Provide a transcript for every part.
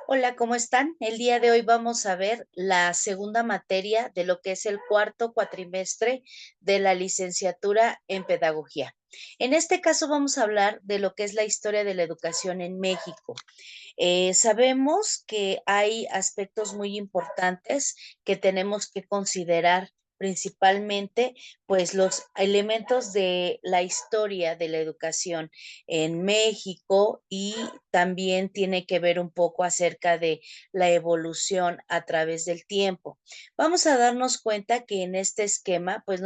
Hola, ¿cómo están? El día de hoy vamos a ver la segunda materia de lo que es el cuarto cuatrimestre de la licenciatura en pedagogía. En este caso vamos a hablar de lo que es la historia de la educación en México. Sabemos que hay aspectos muy importantes que tenemos que considerar, principalmente, pues los elementos de la historia de la educación en México y también tiene que ver un poco acerca de la evolución a través del tiempo. Vamos a darnos cuenta que en este esquema, pues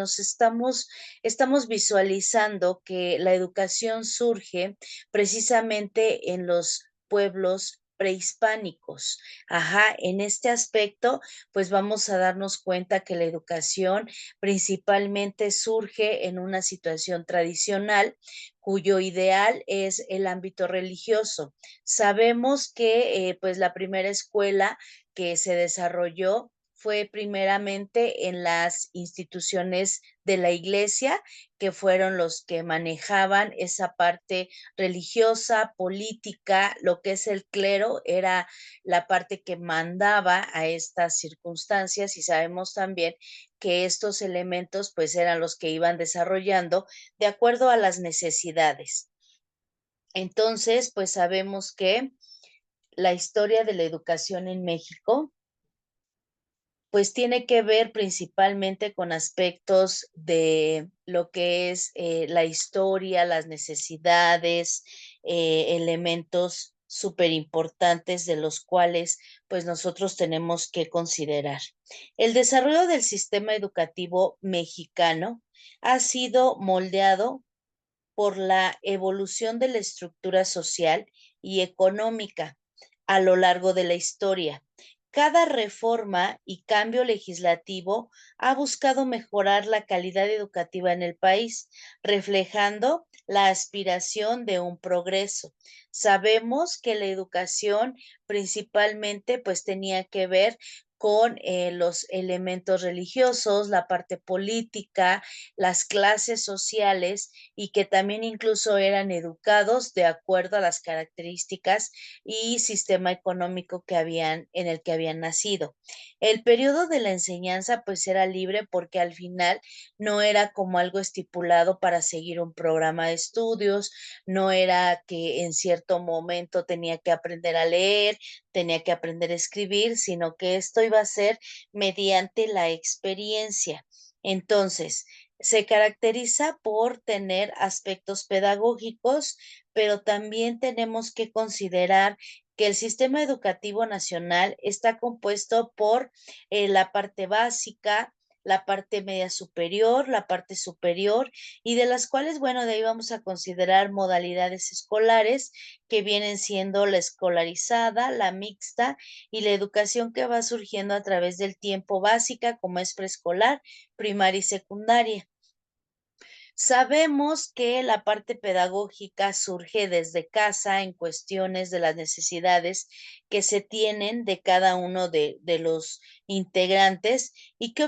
estamos visualizando que la educación surge precisamente en los pueblos prehispánicos. Ajá, en este aspecto, pues vamos a darnos cuenta que la educación principalmente surge en una situación tradicional cuyo ideal es el ámbito religioso. Sabemos que pues la primera escuela que se desarrolló fue primeramente en las instituciones de la iglesia, que fueron los que manejaban esa parte religiosa, política, lo que es el clero era la parte que mandaba a estas circunstancias y sabemos también que estos elementos pues eran los que iban desarrollando de acuerdo a las necesidades. Entonces, pues sabemos que la historia de la educación en México pues tiene que ver principalmente con aspectos de lo que es la historia, las necesidades, elementos súper importantes de los cuales pues nosotros tenemos que considerar. El desarrollo del sistema educativo mexicano ha sido moldeado por la evolución de la estructura social y económica a lo largo de la historia. Cada reforma y cambio legislativo ha buscado mejorar la calidad educativa en el país, reflejando la aspiración de un progreso. Sabemos que la educación principalmente pues tenía que ver con los elementos religiosos, la parte política, las clases sociales y que también incluso eran educados de acuerdo a las características y sistema económico en el que habían nacido. El periodo de la enseñanza pues era libre porque al final no era como algo estipulado para seguir un programa de estudios, no era que en cierto momento tenía que aprender a leer, tenía que aprender a escribir, sino que esto iba a ser mediante la experiencia. Entonces, se caracteriza por tener aspectos pedagógicos, pero también tenemos que considerar que el sistema educativo nacional está compuesto por la parte básica, la parte media superior, la parte superior, y de las cuales, bueno, de ahí vamos a considerar modalidades escolares que vienen siendo la escolarizada, la mixta y la educación que va surgiendo a través del tiempo básica, como es preescolar, primaria y secundaria. Sabemos que la parte pedagógica surge desde casa en cuestiones de las necesidades que se tienen de cada uno de los integrantes y que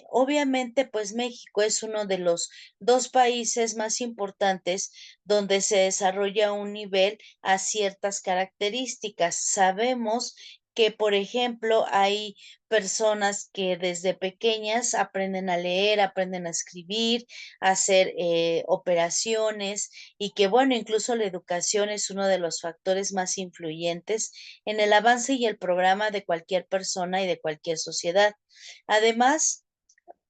obviamente pues México es uno de los dos países más importantes donde se desarrolla un nivel a ciertas características. Sabemos que, por ejemplo, hay personas que desde pequeñas aprenden a leer, aprenden a escribir, hacer operaciones y que, bueno, incluso la educación es uno de los factores más influyentes en el avance y el programa de cualquier persona y de cualquier sociedad. Además,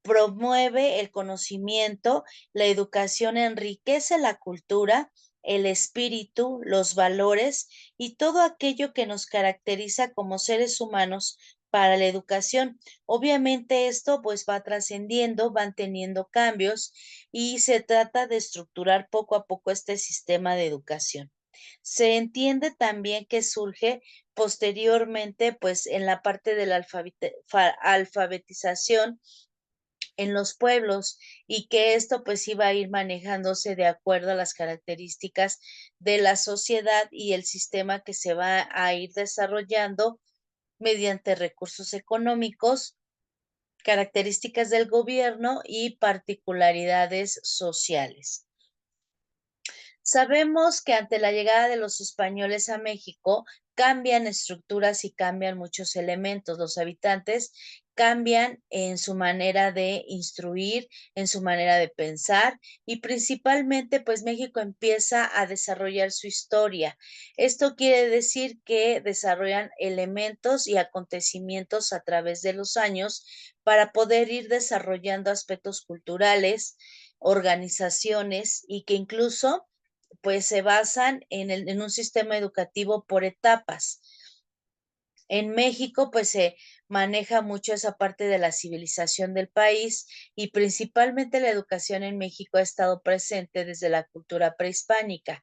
promueve el conocimiento, la educación enriquece la cultura, el espíritu, los valores y todo aquello que nos caracteriza como seres humanos para la educación. Obviamente esto pues va trascendiendo, van teniendo cambios y se trata de estructurar poco a poco este sistema de educación. Se entiende también que surge posteriormente pues en la parte de la alfabetización en los pueblos y que esto pues iba a ir manejándose de acuerdo a las características de la sociedad y el sistema que se va a ir desarrollando mediante recursos económicos, características del gobierno y particularidades sociales. Sabemos que ante la llegada de los españoles a México cambian estructuras y cambian muchos elementos. Los habitantes cambian en su manera de instruir, en su manera de pensar y principalmente pues México empieza a desarrollar su historia. Esto quiere decir que desarrollan elementos y acontecimientos a través de los años para poder ir desarrollando aspectos culturales, organizaciones y que incluso pues se basan en un sistema educativo por etapas. En México, pues se maneja mucho esa parte de la civilización del país y principalmente la educación en México ha estado presente desde la cultura prehispánica.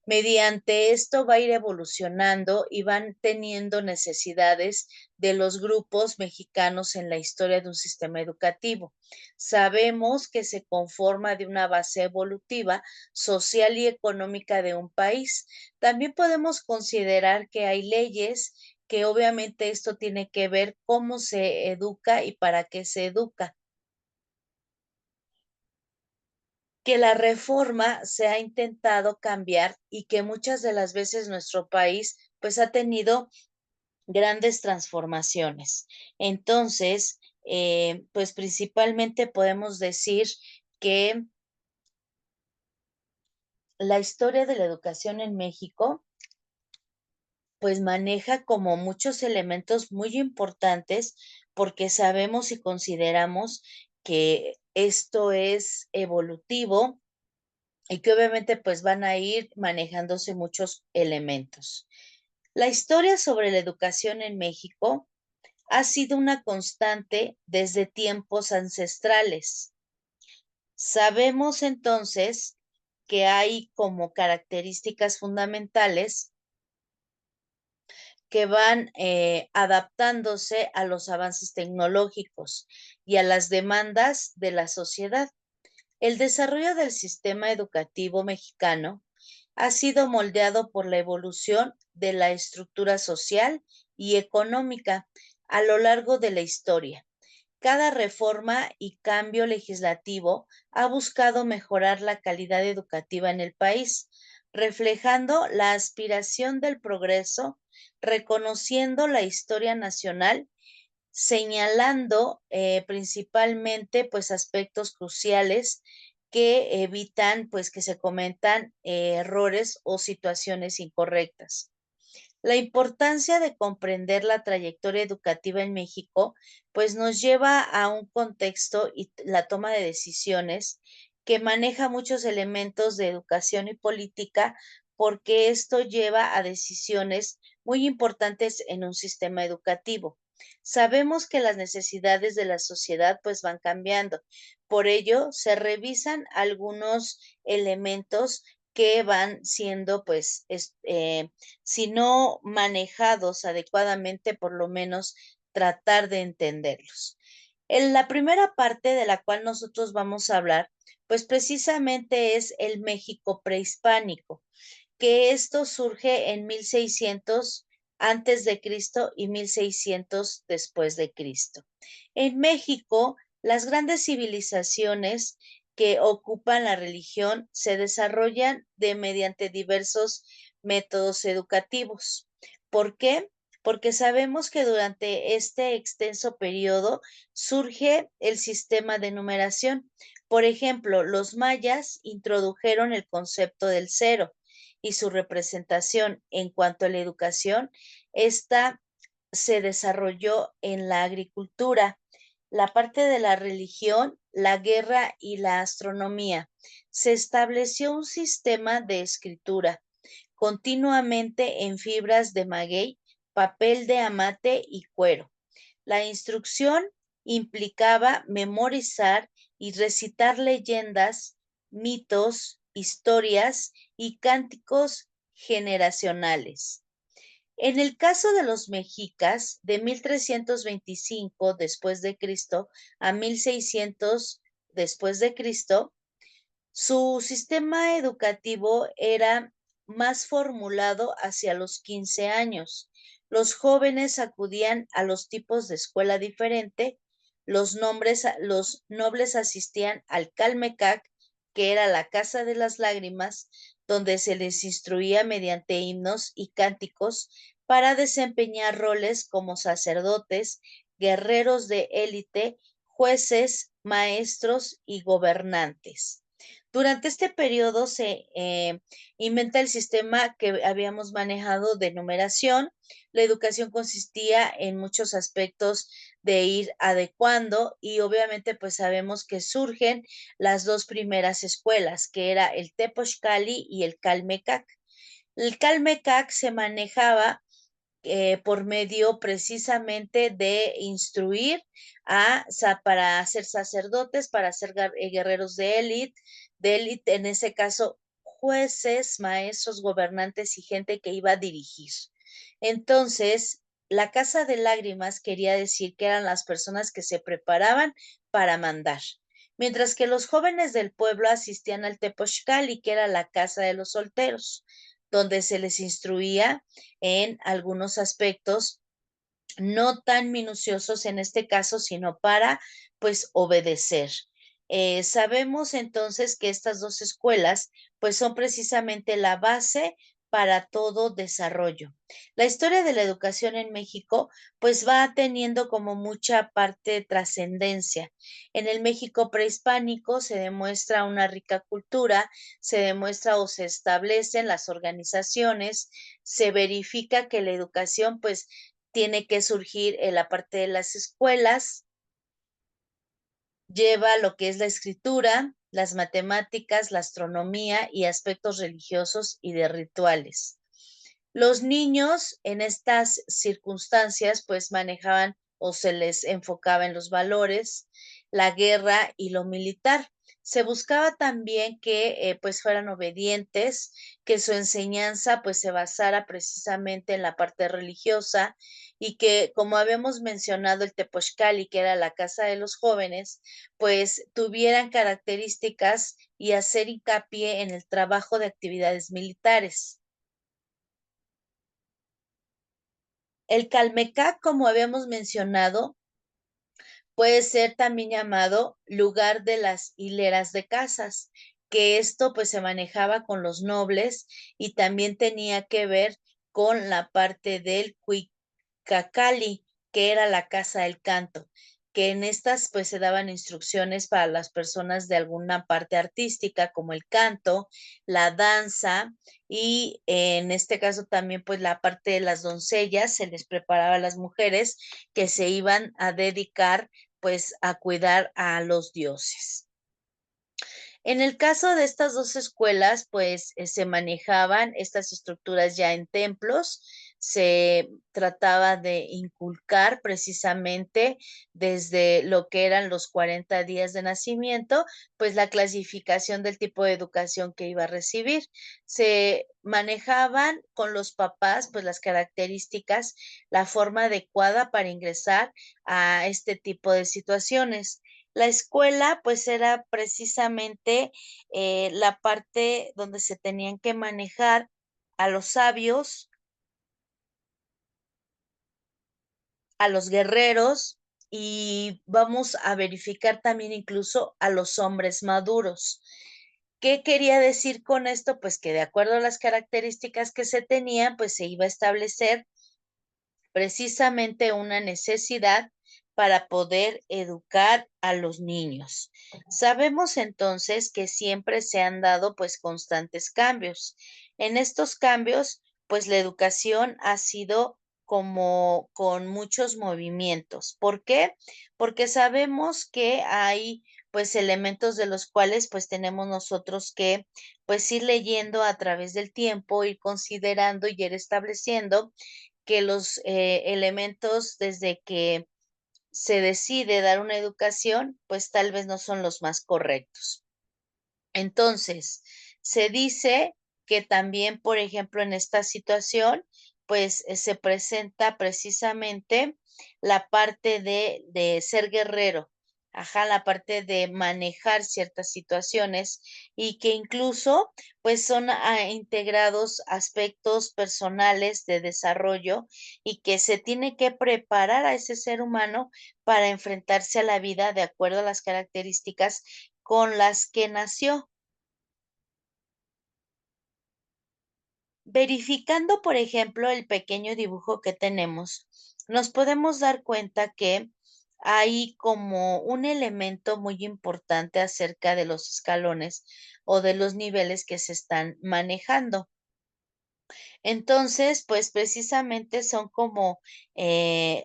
Mediante esto va a ir evolucionando y van teniendo necesidades de los grupos mexicanos en la historia de un sistema educativo. Sabemos que se conforma de una base evolutiva, social y económica de un país. También podemos considerar que hay leyes que obviamente esto tiene que ver cómo se educa y para qué se educa. Que la reforma se ha intentado cambiar y que muchas de las veces nuestro país pues ha tenido grandes transformaciones. Entonces, pues principalmente podemos decir que la historia de la educación en México pues maneja como muchos elementos muy importantes porque sabemos y consideramos que esto es evolutivo y que obviamente pues van a ir manejándose muchos elementos. La historia sobre la educación en México ha sido una constante desde tiempos ancestrales. Sabemos entonces que hay como características fundamentales que van adaptándose a los avances tecnológicos y a las demandas de la sociedad. El desarrollo del sistema educativo mexicano ha sido moldeado por la evolución de la estructura social y económica a lo largo de la historia. Cada reforma y cambio legislativo ha buscado mejorar la calidad educativa en el país, reflejando la aspiración del progreso, reconociendo la historia nacional, señalando principalmente pues aspectos cruciales que evitan pues que se cometan errores o situaciones incorrectas. La importancia de comprender la trayectoria educativa en México, pues nos lleva a un contexto y la toma de decisiones que maneja muchos elementos de educación y política, porque esto lleva a decisiones muy importantes en un sistema educativo. Sabemos que las necesidades de la sociedad pues van cambiando. Por ello, se revisan algunos elementos que van siendo pues si no manejados adecuadamente, por lo menos tratar de entenderlos. En la primera parte de la cual nosotros vamos a hablar, pues precisamente es el México prehispánico, que esto surge en 1600 antes de Cristo y 1600 después de Cristo. En México, las grandes civilizaciones que ocupan la religión se desarrollan mediante diversos métodos educativos. ¿Por qué? Porque sabemos que durante este extenso periodo surge el sistema de numeración. Por ejemplo, los mayas introdujeron el concepto del cero y su representación en cuanto a la educación, esta se desarrolló en la agricultura, la parte de la religión, la guerra y la astronomía. Se estableció un sistema de escritura continuamente en fibras de maguey, papel de amate y cuero. La instrucción implicaba memorizar y recitar leyendas, mitos, historias y cánticos generacionales. En el caso de los mexicas, de 1325 después de Cristo a 1600 después de Cristo, su sistema educativo era más formulado hacia los 15 años. Los jóvenes acudían a los tipos de escuela diferente, los nobles asistían al Calmecac, que era la Casa de las Lágrimas, donde se les instruía mediante himnos y cánticos para desempeñar roles como sacerdotes, guerreros de élite, jueces, maestros y gobernantes. Durante este periodo se inventa el sistema que habíamos manejado de numeración. La educación consistía en muchos aspectos de ir adecuando y obviamente pues sabemos que surgen las dos primeras escuelas, que era el Tepochcali y el Calmecac. El Calmecac se manejaba por medio precisamente de instruir para ser sacerdotes, para ser guerreros de élite, en ese caso, jueces, maestros, gobernantes y gente que iba a dirigir. Entonces, la casa de lágrimas quería decir que eran las personas que se preparaban para mandar. Mientras que los jóvenes del pueblo asistían al Tepochcali, que era la casa de los solteros, donde se les instruía en algunos aspectos no tan minuciosos en este caso, sino para pues obedecer. Sabemos entonces que estas dos escuelas pues son precisamente la base para todo desarrollo. La historia de la educación en México pues va teniendo como mucha parte de trascendencia. En el México prehispánico se demuestra una rica cultura, se demuestra o se establecen las organizaciones, se verifica que la educación pues tiene que surgir en la parte de las escuelas, lleva lo que es la escritura, las matemáticas, la astronomía y aspectos religiosos y de rituales. Los niños en estas circunstancias pues manejaban o se les enfocaba en los valores, la guerra y lo militar. Se buscaba también que pues fueran obedientes, que su enseñanza pues se basara precisamente en la parte religiosa y que como habíamos mencionado el Tepochcali, que era la casa de los jóvenes, pues tuvieran características y hacer hincapié en el trabajo de actividades militares. El Calmecac, como habíamos mencionado, puede ser también llamado lugar de las hileras de casas, que esto pues se manejaba con los nobles y también tenía que ver con la parte del Cuicacali, que era la casa del canto, que en estas pues se daban instrucciones para las personas de alguna parte artística como el canto, la danza y en este caso también pues la parte de las doncellas se les preparaba a las mujeres que se iban a dedicar pues a cuidar a los dioses. En el caso de estas dos escuelas, pues se manejaban estas estructuras ya en templos, se trataba de inculcar precisamente desde lo que eran los 40 días de nacimiento, pues la clasificación del tipo de educación que iba a recibir. Se manejaban con los papás, pues las características, la forma adecuada para ingresar a este tipo de situaciones. La escuela, pues era precisamente la parte donde se tenían que manejar a los sabios, a los guerreros y vamos a verificar también incluso a los hombres maduros. ¿Qué quería decir con esto? Pues que de acuerdo a las características que se tenían, pues se iba a establecer precisamente una necesidad para poder educar a los niños. Sabemos entonces que siempre se han dado pues constantes cambios. En estos cambios, pues la educación ha sido como con muchos movimientos. ¿Por qué? Porque sabemos que hay pues elementos de los cuales pues tenemos nosotros que pues ir leyendo a través del tiempo, ir considerando y ir estableciendo que los elementos desde que se decide dar una educación, pues tal vez no son los más correctos. Entonces, se dice que también, por ejemplo, en esta situación, pues se presenta precisamente la parte de ser guerrero, ajá, la parte de manejar ciertas situaciones y que incluso pues son integrados aspectos personales de desarrollo y que se tiene que preparar a ese ser humano para enfrentarse a la vida de acuerdo a las características con las que nació. Verificando, por ejemplo, el pequeño dibujo que tenemos, nos podemos dar cuenta que hay como un elemento muy importante acerca de los escalones o de los niveles que se están manejando. Entonces, pues precisamente son como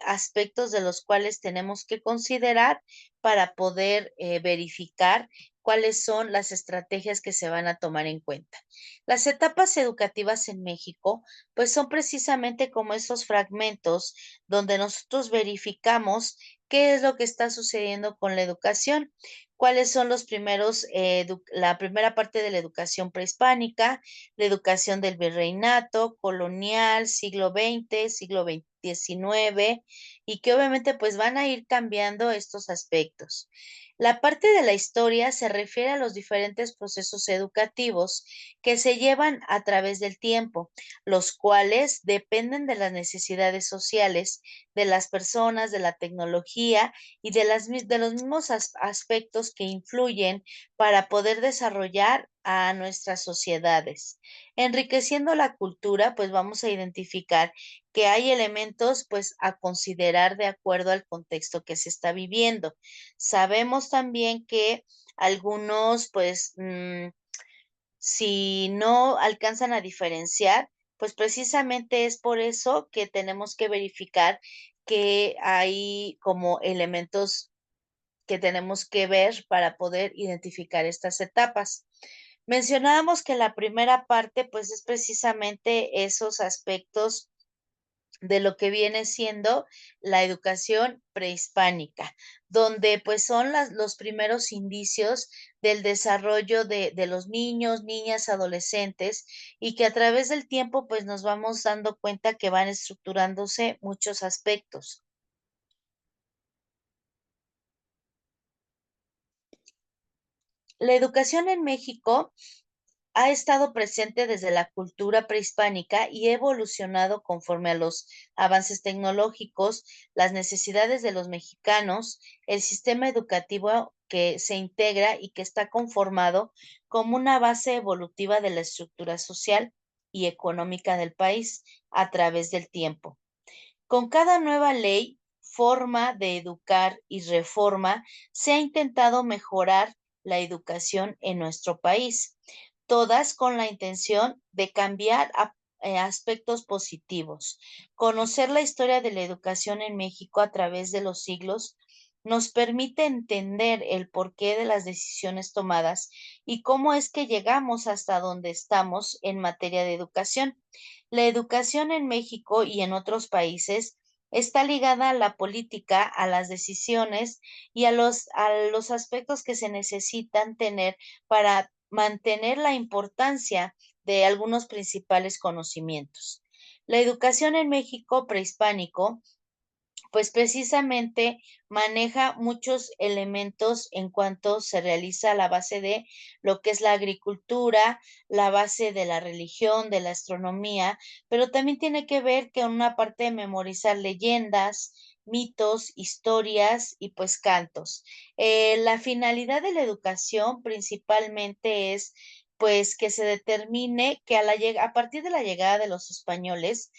aspectos de los cuales tenemos que considerar para poder verificar cuáles son las estrategias que se van a tomar en cuenta. Las etapas educativas en México, pues son precisamente como esos fragmentos donde nosotros verificamos qué es lo que está sucediendo con la educación, cuáles son los primeros, la primera parte de la educación prehispánica, la educación del virreinato, colonial, siglo XX, siglo XIX, y que obviamente pues van a ir cambiando estos aspectos. La parte de la historia se refiere a los diferentes procesos educativos que se llevan a través del tiempo, los cuales dependen de las necesidades sociales de las personas, de la tecnología y de los mismos aspectos que influyen para poder desarrollar a nuestras sociedades. Enriqueciendo la cultura, pues vamos a identificar que hay elementos pues a considerar de acuerdo al contexto que se está viviendo. Sabemos también que algunos pues si no alcanzan a diferenciar, pues precisamente es por eso que tenemos que verificar que hay como elementos que tenemos que ver para poder identificar estas etapas. Mencionábamos que la primera parte, pues es precisamente esos aspectos de lo que viene siendo la educación prehispánica, donde pues son los primeros indicios del desarrollo de los niños, niñas, adolescentes, y que a través del tiempo pues nos vamos dando cuenta que van estructurándose muchos aspectos. La educación en México ha estado presente desde la cultura prehispánica y ha evolucionado conforme a los avances tecnológicos, las necesidades de los mexicanos, el sistema educativo que se integra y que está conformado como una base evolutiva de la estructura social y económica del país a través del tiempo. Con cada nueva ley, forma de educar y reforma, se ha intentado mejorar la educación en nuestro país, todas con la intención de cambiar aspectos positivos. Conocer la historia de la educación en México a través de los siglos nos permite entender el porqué de las decisiones tomadas y cómo es que llegamos hasta donde estamos en materia de educación. La educación en México y en otros países está ligada a la política, a las decisiones y a los aspectos que se necesitan tener para mantener la importancia de algunos principales conocimientos. La educación en México prehispánico pues precisamente maneja muchos elementos en cuanto se realiza la base de lo que es la agricultura, la base de la religión, de la astronomía, pero también tiene que ver con una parte de memorizar leyendas, mitos, historias y pues cantos. La finalidad de la educación principalmente es pues que se determine que a partir de la llegada de los españoles,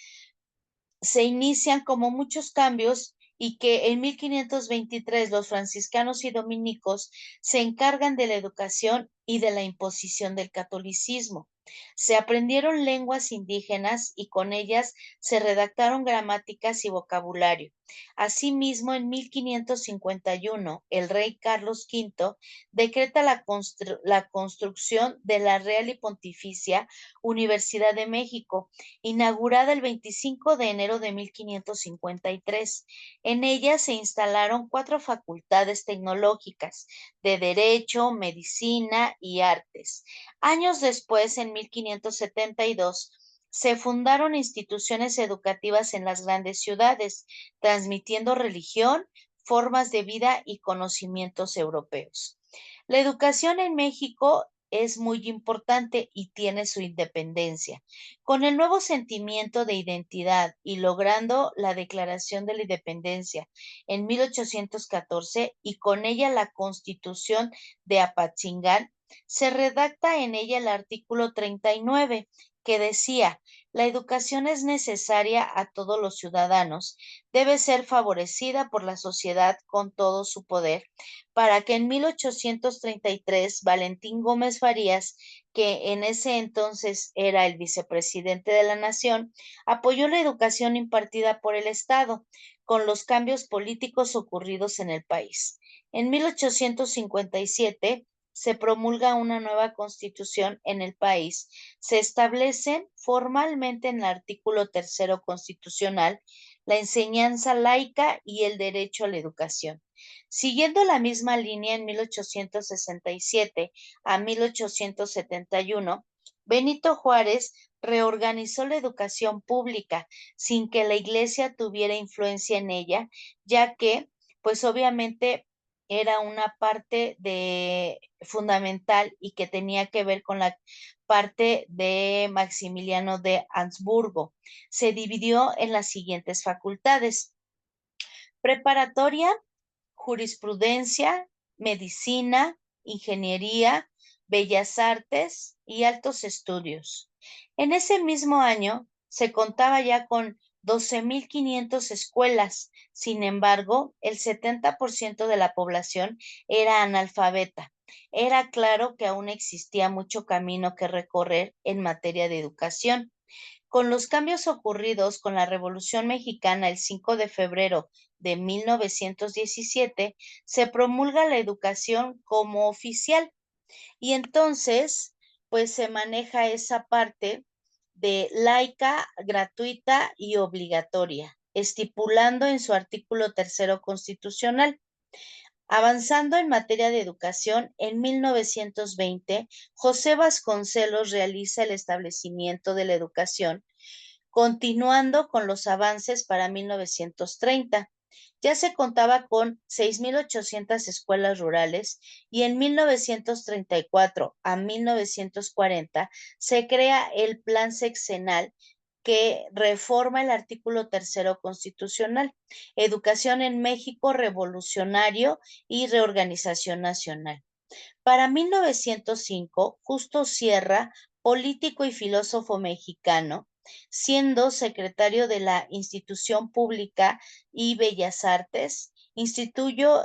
se inician como muchos cambios y que en 1523 los franciscanos y dominicos se encargan de la educación y de la imposición del catolicismo. Se aprendieron lenguas indígenas y con ellas se redactaron gramáticas y vocabulario. Asimismo, en 1551, el rey Carlos V decreta la construcción de la Real y Pontificia Universidad de México, inaugurada el 25 de enero de 1553. En ella se instalaron 4 facultades tecnológicas de Derecho, Medicina y Artes. Años después, en 1572, se fundaron instituciones educativas en las grandes ciudades, transmitiendo religión, formas de vida y conocimientos europeos. La educación en México es muy importante y tiene su independencia. Con el nuevo sentimiento de identidad y logrando la Declaración de la Independencia en 1814 y con ella la Constitución de Apatzingán, se redacta en ella el artículo 39, que decía: la educación es necesaria a todos los ciudadanos, debe ser favorecida por la sociedad con todo su poder, para que en 1833 Valentín Gómez Farías, que en ese entonces era el vicepresidente de la nación, apoyó la educación impartida por el Estado, con los cambios políticos ocurridos en el país. En 1857 se promulga una nueva constitución en el país. Se establecen formalmente en el artículo tercero constitucional la enseñanza laica y el derecho a la educación. Siguiendo la misma línea, en 1867 a 1871, Benito Juárez reorganizó la educación pública sin que la iglesia tuviera influencia en ella, ya que, pues obviamente, era una parte de fundamental y que tenía que ver con la parte de Maximiliano de Habsburgo. Se dividió en las siguientes facultades: preparatoria, jurisprudencia, medicina, ingeniería, bellas artes y altos estudios. En ese mismo año se contaba ya con 12.500 escuelas. Sin embargo, el 70% de la población era analfabeta. Era claro que aún existía mucho camino que recorrer en materia de educación. Con los cambios ocurridos con la Revolución Mexicana el 5 de febrero de 1917, se promulga la educación como oficial y entonces, pues se maneja esa parte de laica, gratuita y obligatoria, estipulando en su artículo tercero constitucional. Avanzando en materia de educación, en 1920, José Vasconcelos realiza el establecimiento de la educación, continuando con los avances para 1930. Ya se contaba con 6.800 escuelas rurales y en 1934 a 1940 se crea el Plan Sexenal que reforma el artículo tercero constitucional, Educación en México Revolucionario y Reorganización Nacional. Para 1905, Justo Sierra, político y filósofo mexicano, siendo secretario de la Institución Pública y Bellas Artes, instituyó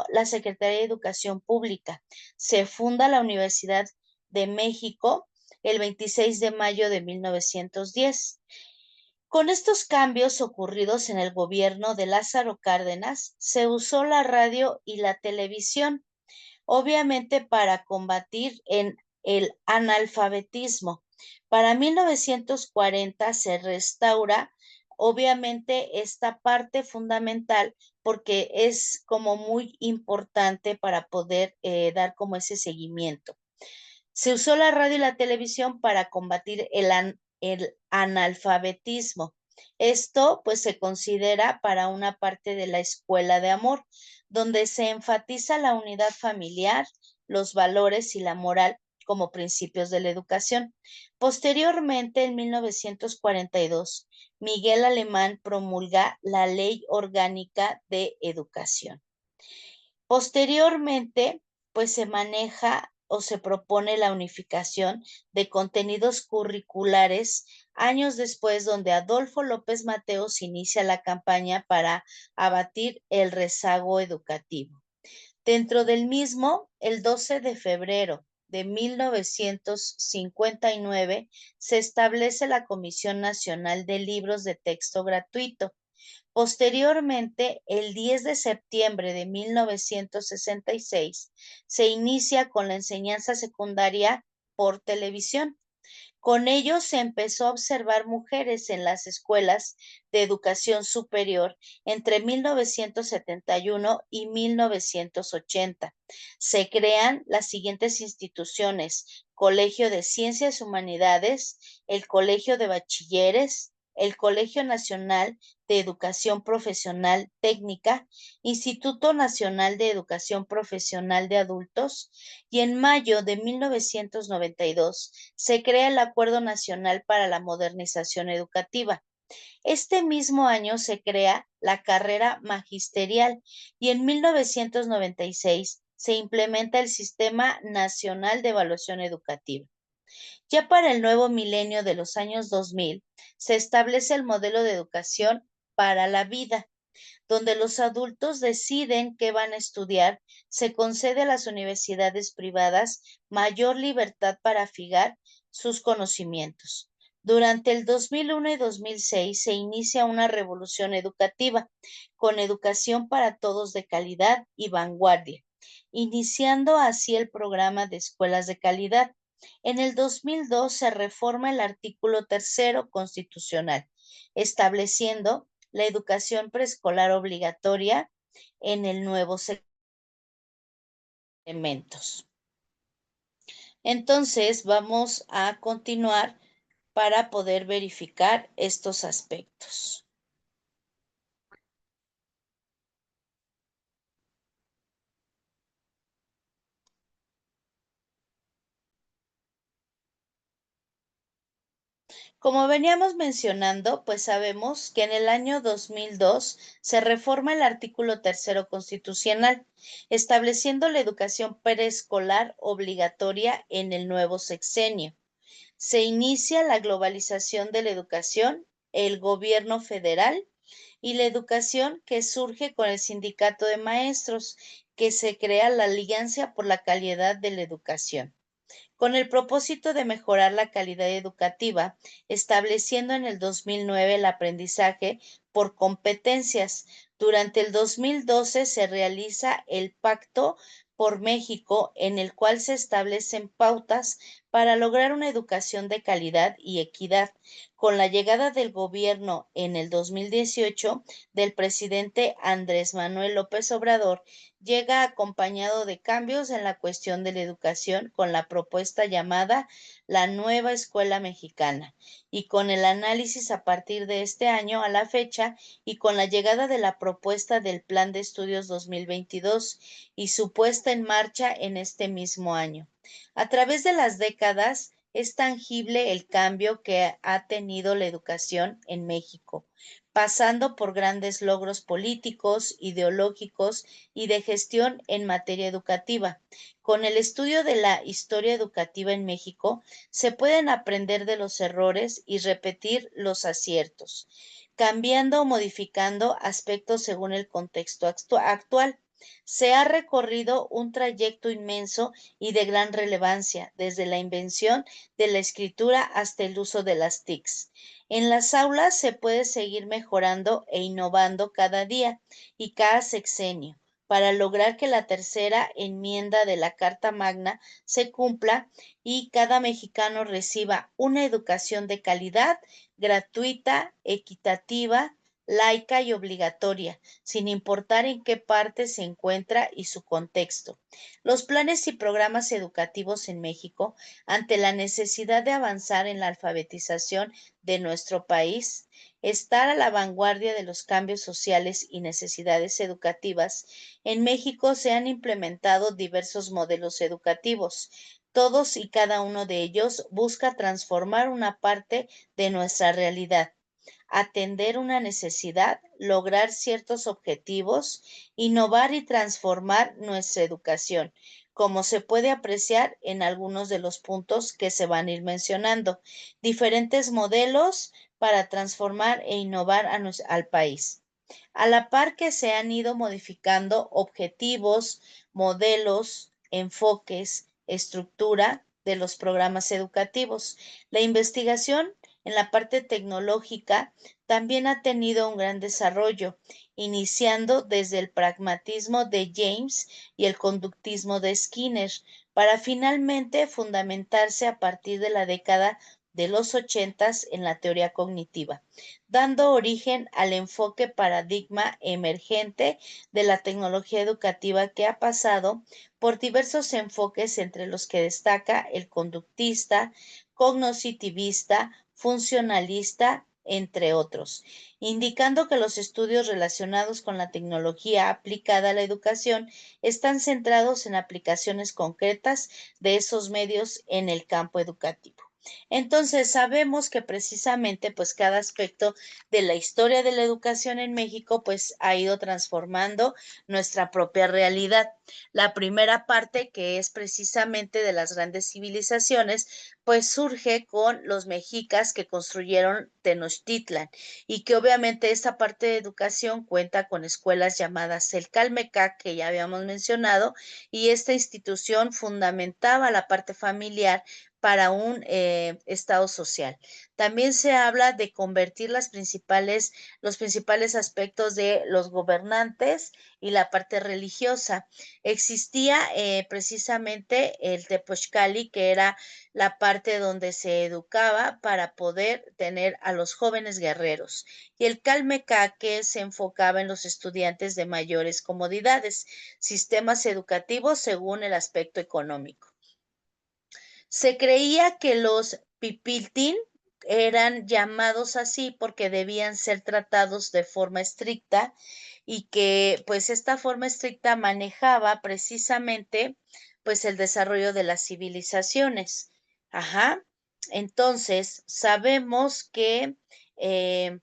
la Secretaría de Educación Pública. Se funda la Universidad de México el 26 de mayo de 1910. Con estos cambios ocurridos en el gobierno de Lázaro Cárdenas, se usó la radio y la televisión, obviamente para combatir en el analfabetismo. Para 1940 se restaura, obviamente, esta parte fundamental porque es como muy importante para poder dar como ese seguimiento. Se usó la radio y la televisión para combatir el analfabetismo. Esto pues se considera para una parte de la escuela de amor, donde se enfatiza la unidad familiar, los valores y la moral como principios de la educación. Posteriormente, en 1942, Miguel Alemán promulga la Ley Orgánica de Educación. Posteriormente, pues se maneja o se propone la unificación de contenidos curriculares años después, donde Adolfo López Mateos inicia la campaña para abatir el rezago educativo. Dentro del mismo, el 12 de febrero de 1959 se establece la Comisión Nacional de Libros de Texto Gratuito. Posteriormente, el 10 de septiembre de 1966, se inicia con la enseñanza secundaria por televisión. Con ello se empezó a observar mujeres en las escuelas de educación superior entre 1971 y 1980. Se crean las siguientes instituciones: Colegio de Ciencias y Humanidades, el Colegio de Bachilleres, el Colegio Nacional de Educación Profesional Técnica, Instituto Nacional de Educación Profesional de Adultos, y en mayo de 1992 se crea el Acuerdo Nacional para la Modernización Educativa. Este mismo año se crea la carrera magisterial y en 1996 se implementa el Sistema Nacional de Evaluación Educativa. Ya para el nuevo milenio de los años 2000, se establece el modelo de educación para la vida, donde los adultos deciden qué van a estudiar. Se concede a las universidades privadas mayor libertad para fijar sus conocimientos. Durante el 2001 y 2006 se inicia una revolución educativa con educación para todos de calidad y vanguardia, iniciando así el programa de escuelas de calidad. En el 2002 se reforma el artículo tercero constitucional, estableciendo la educación preescolar obligatoria en el nuevo segmentos. Entonces, vamos a continuar para poder verificar estos aspectos. Como veníamos mencionando, pues sabemos que en el año 2002 se reforma el artículo tercero constitucional, estableciendo la educación preescolar obligatoria en el nuevo sexenio. Se inicia la globalización de la educación, el gobierno federal y la educación que surge con el sindicato de maestros, que se crea la Alianza por la Calidad de la Educación con el propósito de mejorar la calidad educativa, estableciendo en el 2009 el aprendizaje por competencias. Durante el 2012 se realiza el Pacto por México, en el cual se establecen pautas para lograr una educación de calidad y equidad. Con la llegada del gobierno en el 2018 del presidente Andrés Manuel López Obrador, llega acompañado de cambios en la cuestión de la educación con la propuesta llamada la Nueva Escuela Mexicana y con el análisis a partir de este año a la fecha y con la llegada de la propuesta del Plan de Estudios 2022 y su puesta en marcha en este mismo año. A través de las décadas es tangible el cambio que ha tenido la educación en México, pasando por grandes logros políticos, ideológicos y de gestión en materia educativa. Con el estudio de la historia educativa en México, se pueden aprender de los errores y repetir los aciertos, cambiando o modificando aspectos según el contexto actual. Se ha recorrido un trayecto inmenso y de gran relevancia, desde la invención de la escritura hasta el uso de las TICs. En las aulas se puede seguir mejorando e innovando cada día y cada sexenio para lograr que la tercera enmienda de la Carta Magna se cumpla y cada mexicano reciba una educación de calidad, gratuita, equitativa, laica y obligatoria, sin importar en qué parte se encuentra y su contexto. Los planes y programas educativos en México, ante la necesidad de avanzar en la alfabetización de nuestro país, estar a la vanguardia de los cambios sociales y necesidades educativas, en México se han implementado diversos modelos educativos. Todos y cada uno de ellos busca transformar una parte de nuestra realidad, atender una necesidad, lograr ciertos objetivos, innovar y transformar nuestra educación, como se puede apreciar en algunos de los puntos que se van a ir mencionando. Diferentes modelos para transformar e innovar al país. A la par que se han ido modificando objetivos, modelos, enfoques, estructura de los programas educativos. La investigación en la parte tecnológica también ha tenido un gran desarrollo, iniciando desde el pragmatismo de James y el conductismo de Skinner, para finalmente fundamentarse a partir de la década de los 80 en la teoría cognitiva, dando origen al enfoque paradigma emergente de la tecnología educativa que ha pasado por diversos enfoques entre los que destaca el conductista, cognoscitivista, funcionalista, entre otros, indicando que los estudios relacionados con la tecnología aplicada a la educación están centrados en aplicaciones concretas de esos medios en el campo educativo. Entonces, sabemos que precisamente, pues cada aspecto de la historia de la educación en México, pues ha ido transformando nuestra propia realidad. La primera parte, que es precisamente de las grandes civilizaciones, pues surge con los mexicas que construyeron Tenochtitlan y que obviamente esta parte de educación cuenta con escuelas llamadas el Calmecac, que ya habíamos mencionado, y esta institución fundamentaba la parte familiar para un estado social. También se habla de convertir los principales aspectos de los gobernantes y la parte religiosa. Existía precisamente el Tepochcali, que era la parte donde se educaba para poder tener a los jóvenes guerreros, y el Calmecac, que se enfocaba en los estudiantes de mayores comodidades, sistemas educativos según el aspecto económico. Se creía que los pipiltín eran llamados así porque debían ser tratados de forma estricta y que pues esta forma estricta manejaba precisamente pues el desarrollo de las civilizaciones. Ajá. Entonces, sabemos que eh,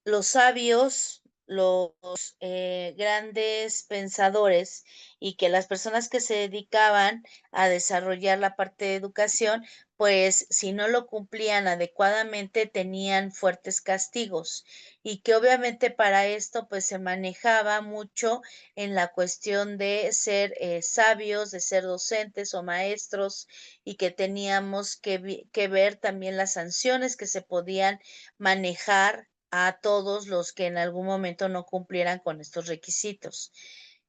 los sabios, los grandes pensadores y que las personas que se dedicaban a desarrollar la parte de educación, pues si no lo cumplían adecuadamente tenían fuertes castigos y que obviamente para esto pues se manejaba mucho en la cuestión de ser sabios, de ser docentes o maestros y que teníamos que ver también las sanciones que se podían manejar a todos los que en algún momento no cumplieran con estos requisitos,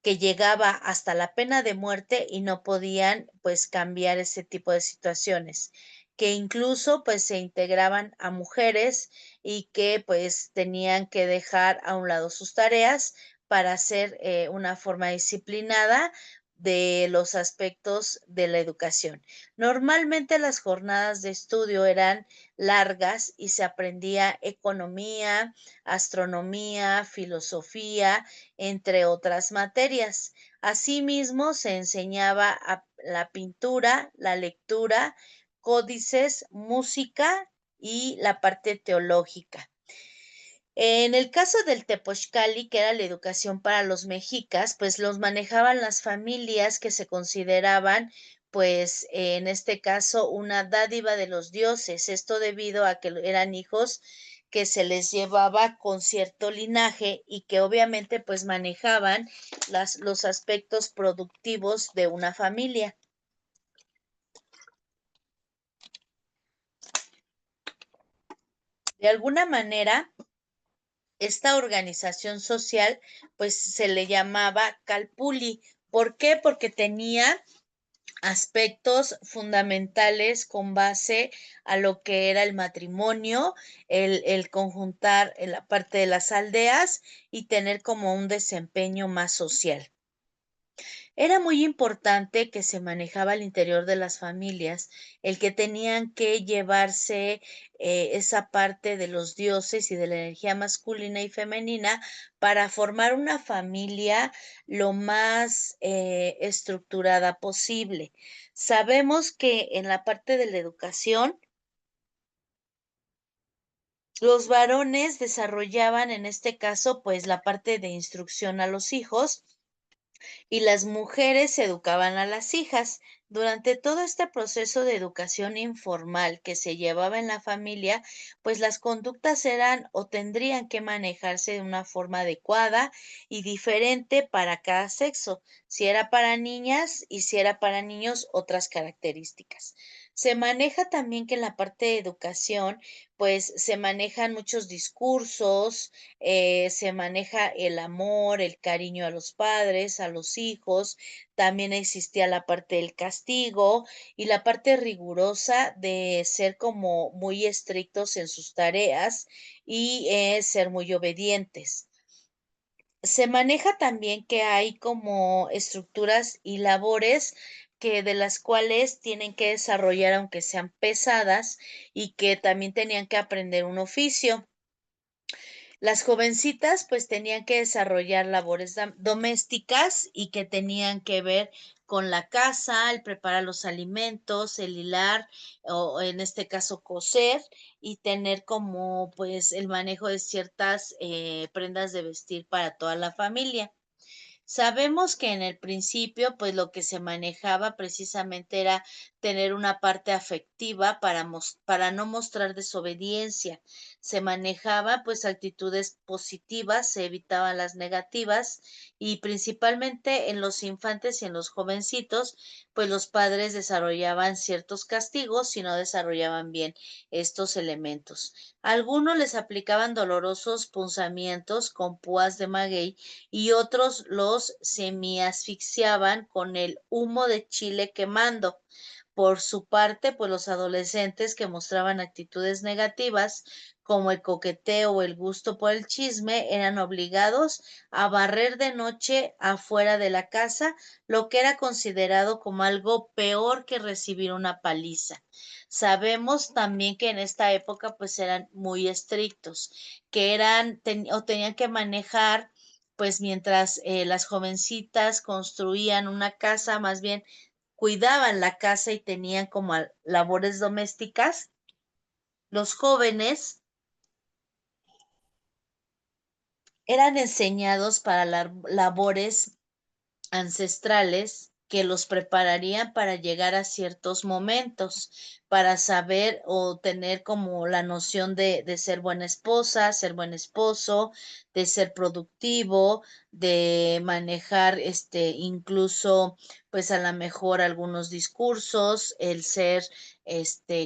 que llegaba hasta la pena de muerte y no podían pues cambiar ese tipo de situaciones, que incluso pues se integraban a mujeres y que pues tenían que dejar a un lado sus tareas para hacer una forma disciplinada de los aspectos de la educación. Normalmente las jornadas de estudio eran largas y se aprendía economía, astronomía, filosofía, entre otras materias. Asimismo, se enseñaba la pintura, la lectura, códices, música y la parte teológica. En el caso del Tepochcali, que era la educación para los mexicas, pues los manejaban las familias que se consideraban, pues en este caso, una dádiva de los dioses. Esto debido a que eran hijos que se les llevaba con cierto linaje y que obviamente pues manejaban los aspectos productivos de una familia. De alguna manera, esta organización social, pues se le llamaba Calpulli. ¿Por qué? Porque tenía aspectos fundamentales con base a lo que era el matrimonio, el conjuntar en la parte de las aldeas y tener como un desempeño más social. Era muy importante que se manejaba al interior de las familias, el que tenían que llevarse esa parte de los dioses y de la energía masculina y femenina para formar una familia lo más estructurada posible. Sabemos que en la parte de la educación, los varones desarrollaban en este caso pues la parte de instrucción a los hijos y las mujeres educaban a las hijas. Durante todo este proceso de educación informal que se llevaba en la familia, pues las conductas eran o tendrían que manejarse de una forma adecuada y diferente para cada sexo, si era para niñas y si era para niños, otras características. Se maneja también que en la parte de educación, pues se manejan muchos discursos, se maneja el amor, el cariño a los padres, a los hijos, también existía la parte del castigo y la parte rigurosa de ser como muy estrictos en sus tareas y ser muy obedientes. Se maneja también que hay como estructuras y labores que de las cuales tienen que desarrollar aunque sean pesadas y que también tenían que aprender un oficio. Las jovencitas pues tenían que desarrollar labores domésticas y que tenían que ver con la casa, el preparar los alimentos, el hilar o en este caso coser y tener como pues el manejo de ciertas prendas de vestir para toda la familia. Sabemos que en el principio, pues lo que se manejaba precisamente era tener una parte afectiva para no mostrar desobediencia. Se manejaba pues actitudes positivas, se evitaban las negativas y principalmente en los infantes y en los jovencitos, pues los padres desarrollaban ciertos castigos si no desarrollaban bien estos elementos. Algunos les aplicaban dolorosos punzamientos con púas de maguey y otros los semiasfixiaban con el humo de chile quemando. Por su parte, pues los adolescentes que mostraban actitudes negativas, como el coqueteo o el gusto por el chisme, eran obligados a barrer de noche afuera de la casa, lo que era considerado como algo peor que recibir una paliza. Sabemos también que en esta época pues eran muy estrictos, que o tenían que manejar pues mientras las jovencitas construían una casa, más bien cuidaban la casa y tenían como labores domésticas, los jóvenes eran enseñados para labores ancestrales que los prepararían para llegar a ciertos momentos, para saber o tener como la noción de ser buena esposa, ser buen esposo, de ser productivo, de manejar incluso pues a lo mejor algunos discursos, el ser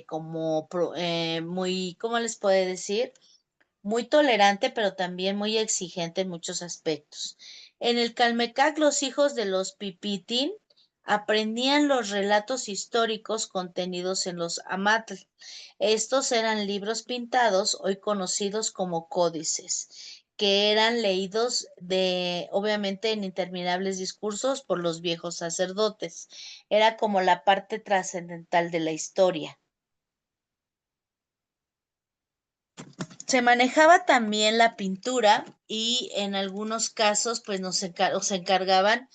como muy, ¿cómo les puede decir? Muy tolerante, pero también muy exigente en muchos aspectos. En el Calmecac, los hijos de los Pipitín aprendían los relatos históricos contenidos en los amatl. Estos eran libros pintados, hoy conocidos como códices, que eran leídos obviamente, en interminables discursos por los viejos sacerdotes. Era como la parte trascendental de la historia. Se manejaba también la pintura y en algunos casos pues se encargaban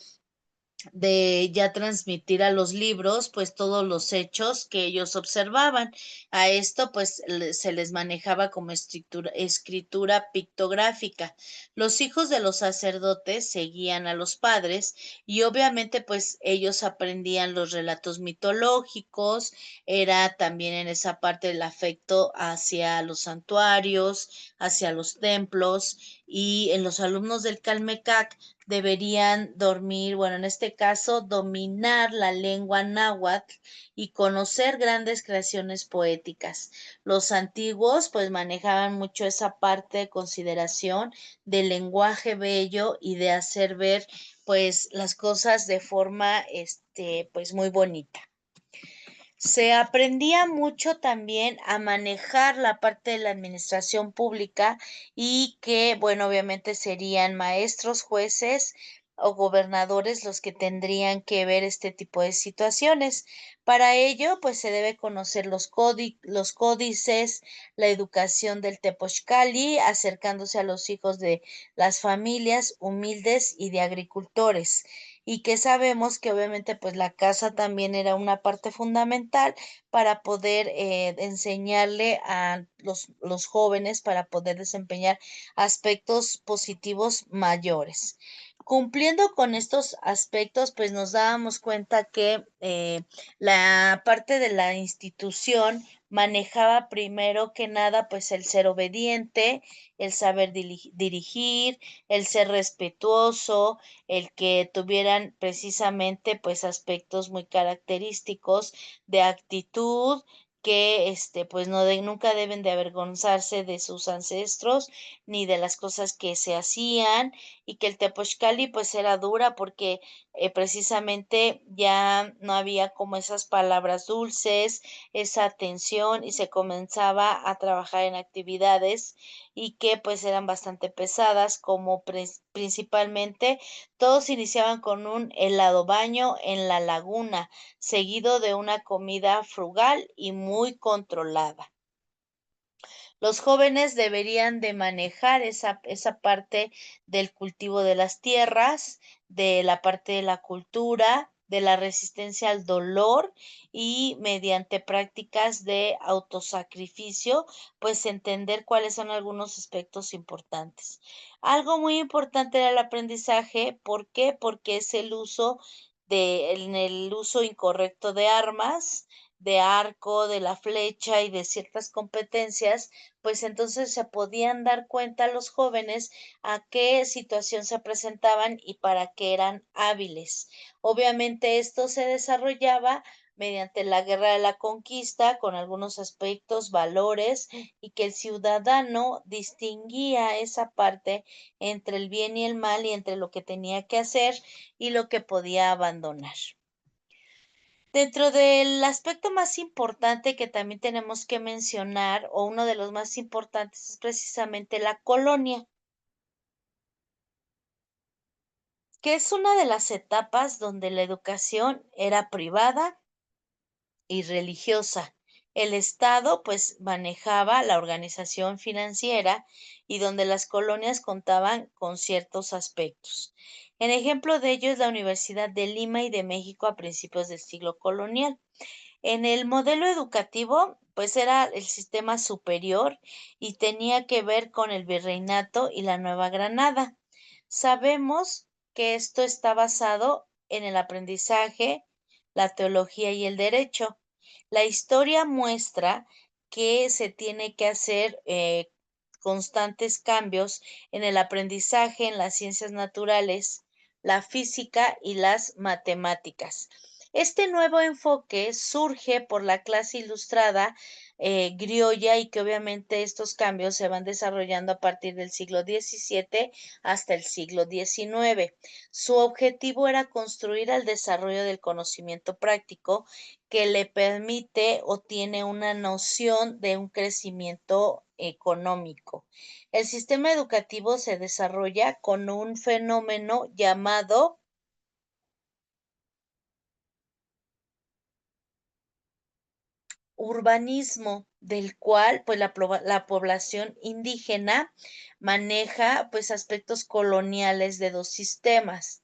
de ya transmitir a los libros pues todos los hechos que ellos observaban. A esto pues se les manejaba como escritura pictográfica. Los hijos de los sacerdotes seguían a los padres y obviamente pues ellos aprendían los relatos mitológicos, era también en esa parte el afecto hacia los santuarios, hacia los templos y en los alumnos del Calmecac deberían dormir, bueno, en este caso, dominar la lengua náhuatl y conocer grandes creaciones poéticas. Los antiguos pues manejaban mucho esa parte de consideración del lenguaje bello y de hacer ver pues las cosas de forma pues muy bonita. Se aprendía mucho también a manejar la parte de la administración pública y que, bueno, obviamente serían maestros, jueces o gobernadores los que tendrían que ver este tipo de situaciones. Para ello, pues se debe conocer los códices, la educación del Tepochcali, acercándose a los hijos de las familias humildes y de agricultores y que sabemos que obviamente pues la casa también era una parte fundamental para poder enseñarle a los jóvenes para poder desempeñar aspectos positivos mayores. Cumpliendo con estos aspectos, pues nos dábamos cuenta que la parte de la institución manejaba primero que nada pues el ser obediente, el saber dirigir, el ser respetuoso, el que tuvieran precisamente pues aspectos muy característicos de actitud que pues nunca deben de avergonzarse de sus ancestros ni de las cosas que se hacían y que el Tepochcali pues era dura porque precisamente ya no había como esas palabras dulces, esa atención y se comenzaba a trabajar en actividades y que pues eran bastante pesadas como principalmente todos iniciaban con un helado baño en la laguna, seguido de una comida frugal y muy controlada. Los jóvenes deberían de manejar esa parte del cultivo de las tierras, de la parte de la cultura, de la resistencia al dolor y mediante prácticas de autosacrificio, pues entender cuáles son algunos aspectos importantes. Algo muy importante del aprendizaje, ¿por qué? Porque es el uso en el uso incorrecto de armas, de arco, de la flecha y de ciertas competencias, pues entonces se podían dar cuenta los jóvenes a qué situación se presentaban y para qué eran hábiles. Obviamente esto se desarrollaba mediante la guerra de la conquista con algunos aspectos, valores y que el ciudadano distinguía esa parte entre el bien y el mal y entre lo que tenía que hacer y lo que podía abandonar. Dentro del aspecto más importante que también tenemos que mencionar, o uno de los más importantes, es precisamente la colonia, que es una de las etapas donde la educación era privada y religiosa. El Estado pues manejaba la organización financiera y donde las colonias contaban con ciertos aspectos. En ejemplo de ello es la Universidad de Lima y de México a principios del siglo colonial. En el modelo educativo, pues era el sistema superior y tenía que ver con el virreinato y la Nueva Granada. Sabemos que esto está basado en el aprendizaje, la teología y el derecho. La historia muestra que se tiene que hacer constantes cambios en el aprendizaje, en las ciencias naturales, la física y las matemáticas. Este nuevo enfoque surge por la clase ilustrada criolla y que obviamente estos cambios se van desarrollando a partir del siglo XVII hasta el siglo XIX. Su objetivo era construir el desarrollo del conocimiento práctico que le permite o tiene una noción de un crecimiento económico. El sistema educativo se desarrolla con un fenómeno llamado urbanismo, del cual pues la población indígena maneja pues aspectos coloniales de dos sistemas.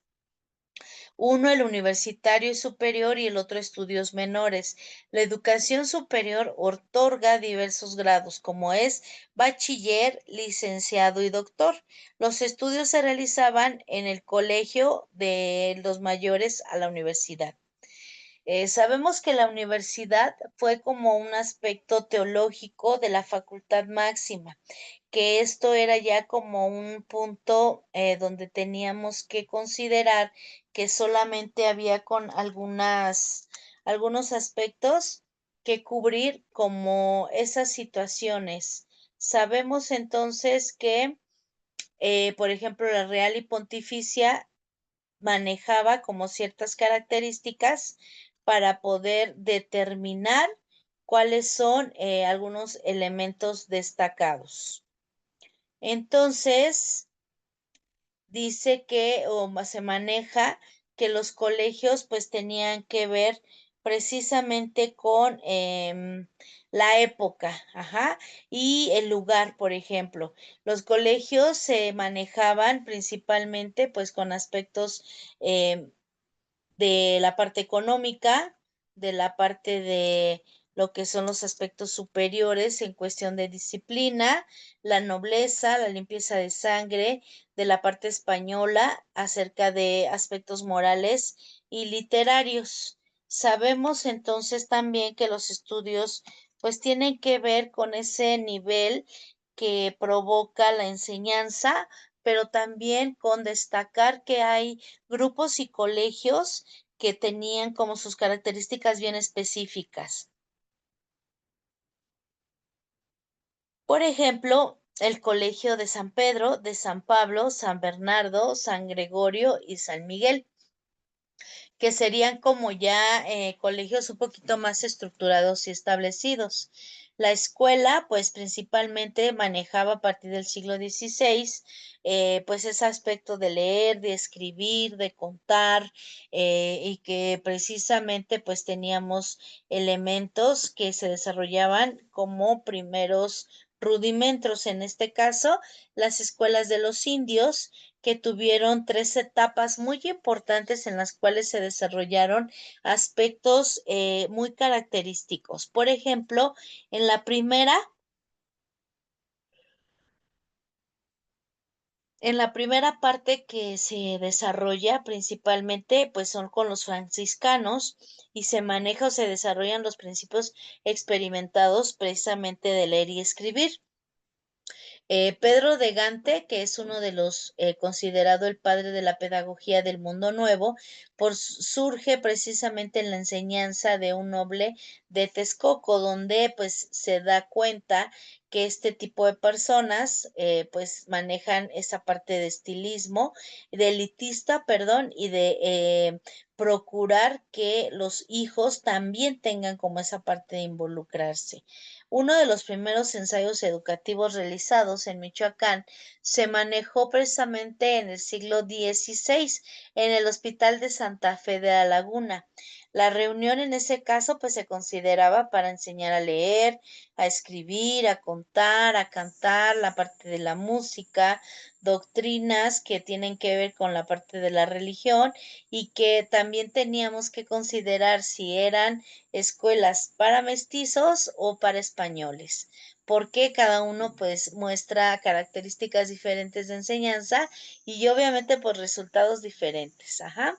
Uno el universitario y superior y el otro estudios menores. La educación superior otorga diversos grados, como es bachiller, licenciado y doctor. Los estudios se realizaban en el colegio de los mayores a la universidad. Sabemos que la universidad fue como un aspecto teológico de la facultad máxima, que esto era ya como un punto donde teníamos que considerar que solamente había con algunos aspectos que cubrir como esas situaciones. Sabemos entonces que, por ejemplo, la Real y Pontificia manejaba como ciertas características para poder determinar cuáles son algunos elementos destacados. Entonces, dice que se maneja que los colegios pues tenían que ver precisamente con la época, ajá, y el lugar, por ejemplo. Los colegios se manejaban principalmente pues con aspectos de la parte económica, de la parte de lo que son los aspectos superiores en cuestión de disciplina, la nobleza, la limpieza de sangre, de la parte española acerca de aspectos morales y literarios. Sabemos entonces también que los estudios pues tienen que ver con ese nivel que provoca la enseñanza, pero también con destacar que hay grupos y colegios que tenían como sus características bien específicas. Por ejemplo, el Colegio de San Pedro, de San Pablo, San Bernardo, San Gregorio y San Miguel, que serían como ya colegios un poquito más estructurados y establecidos. La escuela, pues principalmente manejaba a partir del siglo XVI, pues ese aspecto de leer, de escribir, de contar, y que precisamente pues teníamos elementos que se desarrollaban como primeros rudimentos, en este caso, las escuelas de los indios, que tuvieron 3 etapas muy importantes en las cuales se desarrollaron aspectos muy característicos. Por ejemplo, en la primera, parte que se desarrolla principalmente, pues son con los franciscanos y se maneja o se desarrollan los principios experimentados precisamente de leer y escribir. Pedro de Gante, que es uno de los considerado el padre de la pedagogía del mundo nuevo, surge precisamente en la enseñanza de un noble de Texcoco, donde pues se da cuenta que este tipo de personas pues manejan esa parte de estilismo, de elitista, perdón, y de procurar que los hijos también tengan como esa parte de involucrarse. Uno de los primeros ensayos educativos realizados en Michoacán se manejó precisamente en el siglo XVI en el Hospital de Santa Fe de la Laguna. La reunión en ese caso pues se consideraba para enseñar a leer, a escribir, a contar, a cantar, la parte de la música, doctrinas que tienen que ver con la parte de la religión y que también teníamos que considerar si eran escuelas para mestizos o para españoles, porque cada uno pues muestra características diferentes de enseñanza y obviamente pues resultados diferentes. Ajá.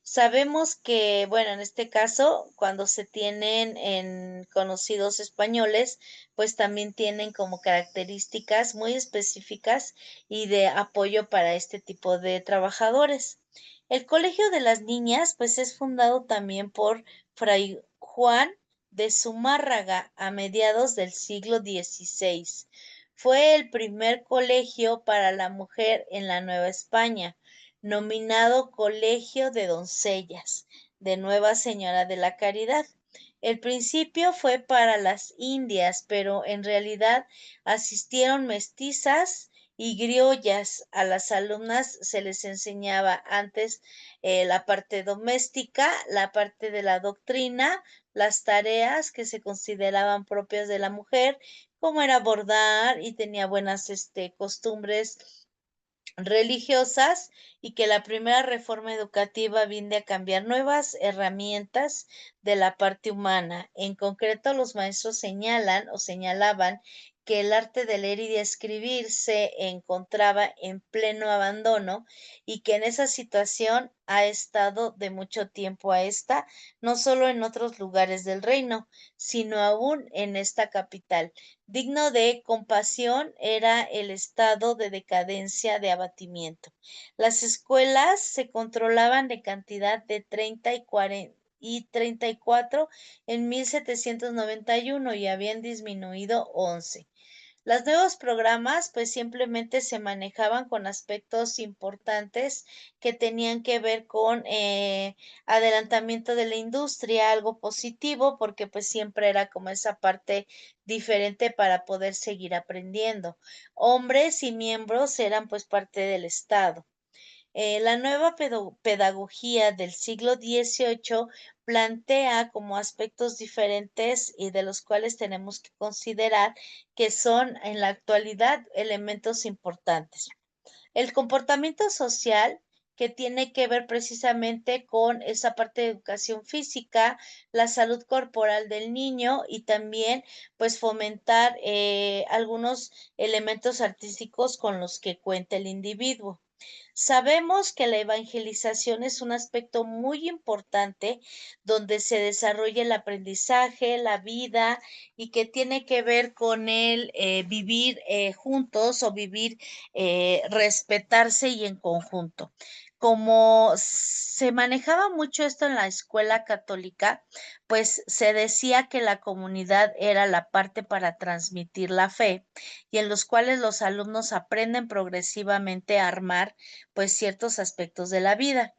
Sabemos que, bueno, en este caso, cuando se tienen en conocidos españoles, pues también tienen como características muy específicas y de apoyo para este tipo de trabajadores. El Colegio de las Niñas, pues es fundado también por Fray Juan de Zumárraga a mediados del siglo XVI. Fue el primer colegio para la mujer en la Nueva España, nominado Colegio de Doncellas de Nueva Señora de la Caridad. El principio fue para las indias, pero en realidad asistieron mestizas y criollas. A las alumnas se les enseñaba antes la parte doméstica, la parte de la doctrina, las tareas que se consideraban propias de la mujer, como era bordar y tenía buenas costumbres religiosas y que la primera reforma educativa vinde a cambiar nuevas herramientas de la parte humana. En concreto, los maestros señalan o señalaban que el arte de leer y de escribir se encontraba en pleno abandono y que en esa situación ha estado de mucho tiempo a esta, no solo en otros lugares del reino, sino aún en esta capital. Digno de compasión era el estado de decadencia de abatimiento. Las escuelas se controlaban de cantidad de 30 y 40 y 34 en 1791 y habían disminuido 11. Los nuevos programas pues simplemente se manejaban con aspectos importantes que tenían que ver con adelantamiento de la industria, algo positivo porque pues siempre era como esa parte diferente para poder seguir aprendiendo. Hombres y miembros eran pues parte del Estado. La nueva pedagogía del siglo XVIII plantea como aspectos diferentes y de los cuales tenemos que considerar que son en la actualidad elementos importantes. El comportamiento social que tiene que ver precisamente con esa parte de educación física, la salud corporal del niño y también pues fomentar algunos elementos artísticos con los que cuenta el individuo. Sabemos que la evangelización es un aspecto muy importante donde se desarrolla el aprendizaje, la vida y que tiene que ver con el vivir juntos o vivir, respetarse y en conjunto. Como se manejaba mucho esto en la escuela católica, pues se decía que la comunidad era la parte para transmitir la fe y en los cuales los alumnos aprenden progresivamente a armar pues ciertos aspectos de la vida.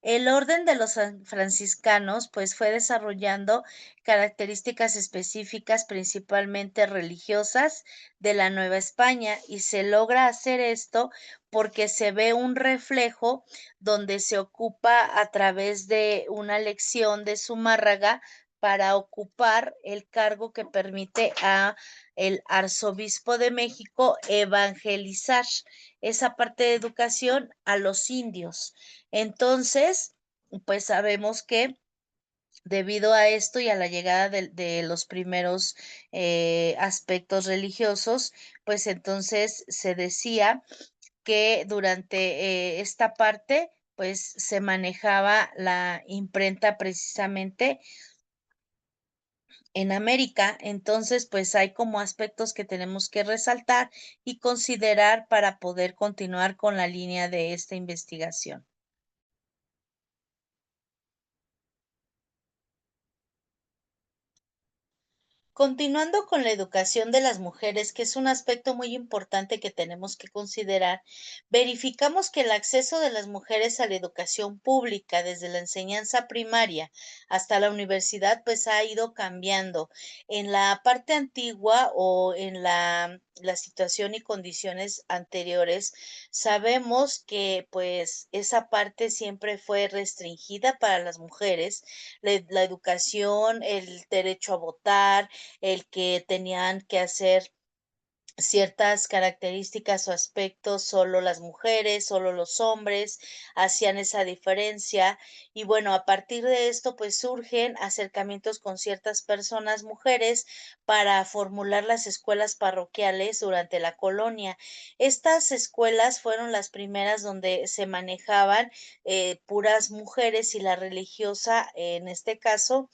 El orden de los franciscanos pues fue desarrollando características específicas principalmente religiosas de la Nueva España y se logra hacer esto porque se ve un reflejo donde se ocupa a través de una lección de Zumárraga para ocupar el cargo que permite a el arzobispo de México evangelizar esa parte de educación a los indios. Entonces, pues sabemos que debido a esto y a la llegada de los primeros aspectos religiosos, pues entonces se decía que durante esta parte, pues se manejaba la imprenta precisamente en América. Entonces, pues hay como aspectos que tenemos que resaltar y considerar para poder continuar con la línea de esta investigación. Continuando con la educación de las mujeres, que es un aspecto muy importante que tenemos que considerar, verificamos que el acceso de las mujeres a la educación pública desde la enseñanza primaria hasta la universidad, pues ha ido cambiando. En la parte antigua o en la situación y condiciones anteriores, sabemos que pues esa parte siempre fue restringida para las mujeres, la educación, el derecho a votar, el que tenían que hacer ciertas características o aspectos, solo las mujeres, solo los hombres hacían esa diferencia. Y bueno, a partir de esto, pues surgen acercamientos con ciertas personas, mujeres, para formular las escuelas parroquiales durante la colonia. Estas escuelas fueron las primeras donde se manejaban puras mujeres y la religiosa, en este caso,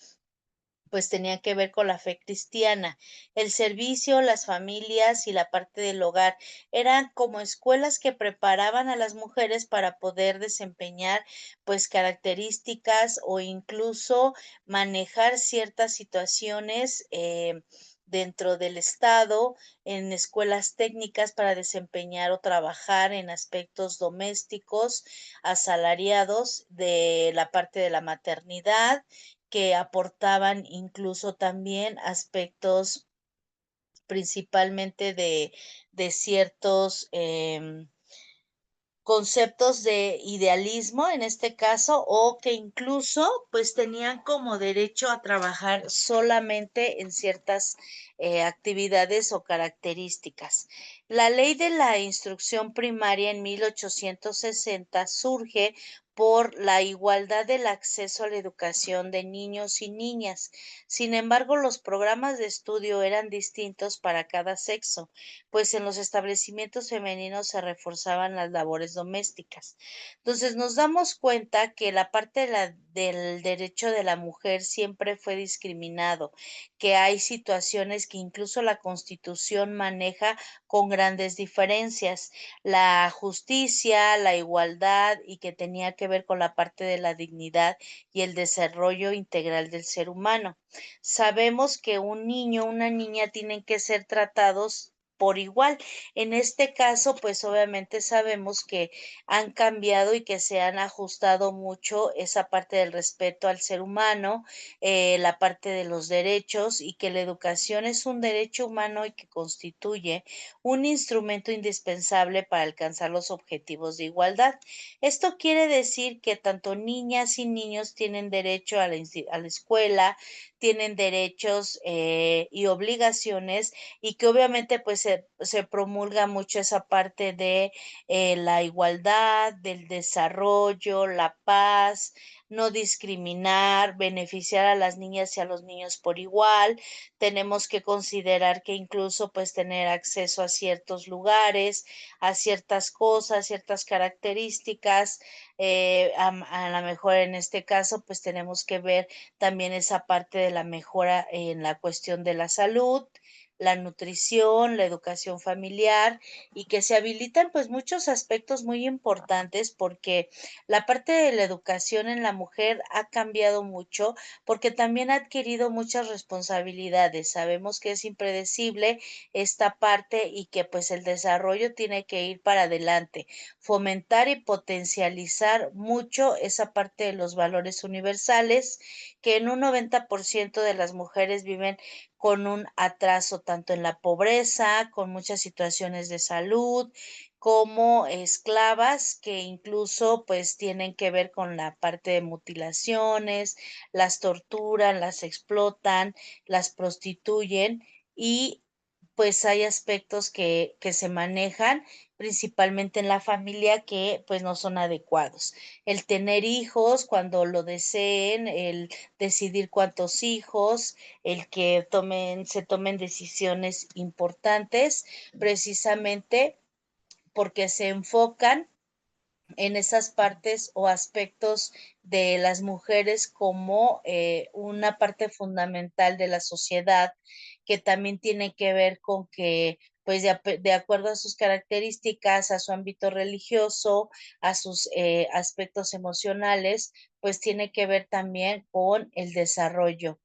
pues tenía que ver con la fe cristiana. El servicio, las familias y la parte del hogar eran como escuelas que preparaban a las mujeres para poder desempeñar pues características o incluso manejar ciertas situaciones dentro del Estado, en escuelas técnicas para desempeñar o trabajar en aspectos domésticos, asalariados de la parte de la maternidad, que aportaban incluso también aspectos principalmente de ciertos conceptos de idealismo en este caso, o que incluso pues tenían como derecho a trabajar solamente en ciertas actividades o características. La ley de la instrucción primaria en 1860 surge por la igualdad del acceso a la educación de niños y niñas. Sin embargo, los programas de estudio eran distintos para cada sexo, pues en los establecimientos femeninos se reforzaban las labores domésticas. Entonces nos damos cuenta que la parte del derecho de la mujer siempre fue discriminado, que hay situaciones que incluso la Constitución maneja con grandes diferencias, la justicia, la igualdad y que tenía que ver con la parte de la dignidad y el desarrollo integral del ser humano. Sabemos que un niño, una niña tienen que ser tratados por igual. En este caso, pues obviamente sabemos que han cambiado y que se han ajustado mucho esa parte del respeto al ser humano, la parte de los derechos y que la educación es un derecho humano y que constituye un instrumento indispensable para alcanzar los objetivos de igualdad. Esto quiere decir que tanto niñas y niños tienen derecho a a la escuela, tienen derechos y obligaciones y que obviamente pues se promulga mucho esa parte de la igualdad, del desarrollo, la paz, no discriminar, beneficiar a las niñas y a los niños por igual. Tenemos que considerar que incluso pues tener acceso a ciertos lugares, a ciertas cosas, ciertas características. A lo mejor en este caso pues tenemos que ver también esa parte de la mejora en la cuestión de la salud, la nutrición, la educación familiar y que se habilitan pues muchos aspectos muy importantes porque la parte de la educación en la mujer ha cambiado mucho porque también ha adquirido muchas responsabilidades. Sabemos que es impredecible esta parte y que pues el desarrollo tiene que ir para adelante, fomentar y potencializar mucho esa parte de los valores universales que en un 90% de las mujeres viven con un atraso tanto en la pobreza, con muchas situaciones de salud, como esclavas que incluso pues tienen que ver con la parte de mutilaciones, las torturan, las explotan, las prostituyen y pues hay aspectos que se manejan principalmente en la familia que pues no son adecuados. El tener hijos cuando lo deseen, el decidir cuántos hijos, el que se tomen decisiones importantes precisamente porque se enfocan en esas partes o aspectos de las mujeres como una parte fundamental de la sociedad que también tiene que ver con que, pues de acuerdo a sus características, a su ámbito religioso, a sus aspectos emocionales, pues tiene que ver también con el desarrollo.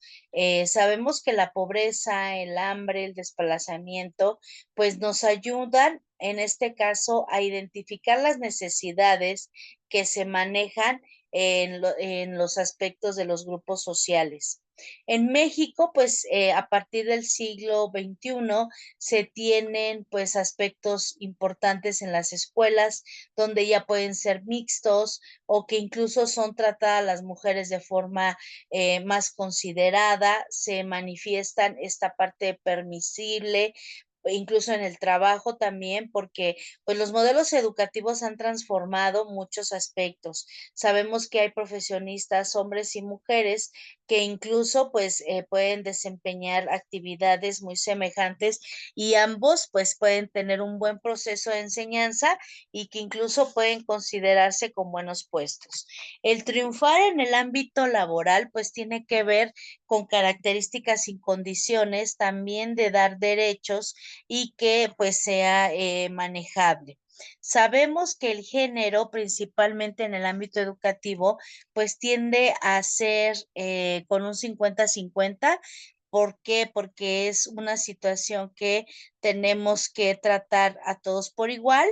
Sabemos que la pobreza, el hambre, el desplazamiento, pues nos ayudan en este caso a identificar las necesidades que se manejan en los aspectos de los grupos sociales. En México, pues a partir del siglo XXI se tienen pues aspectos importantes en las escuelas donde ya pueden ser mixtos o que incluso son tratadas las mujeres de forma más considerada, se manifiestan esta parte permisible, incluso en el trabajo también, porque pues los modelos educativos han transformado muchos aspectos. Sabemos que hay profesionistas, hombres y mujeres, que incluso pues pueden desempeñar actividades muy semejantes y ambos pues pueden tener un buen proceso de enseñanza y que incluso pueden considerarse con buenos puestos. El triunfar en el ámbito laboral pues tiene que ver con características y condiciones también de dar derechos y que pues sea manejable. Sabemos que el género, principalmente en el ámbito educativo, pues tiende a ser con un 50-50. ¿Por qué? Porque es una situación que tenemos que tratar a todos por igual,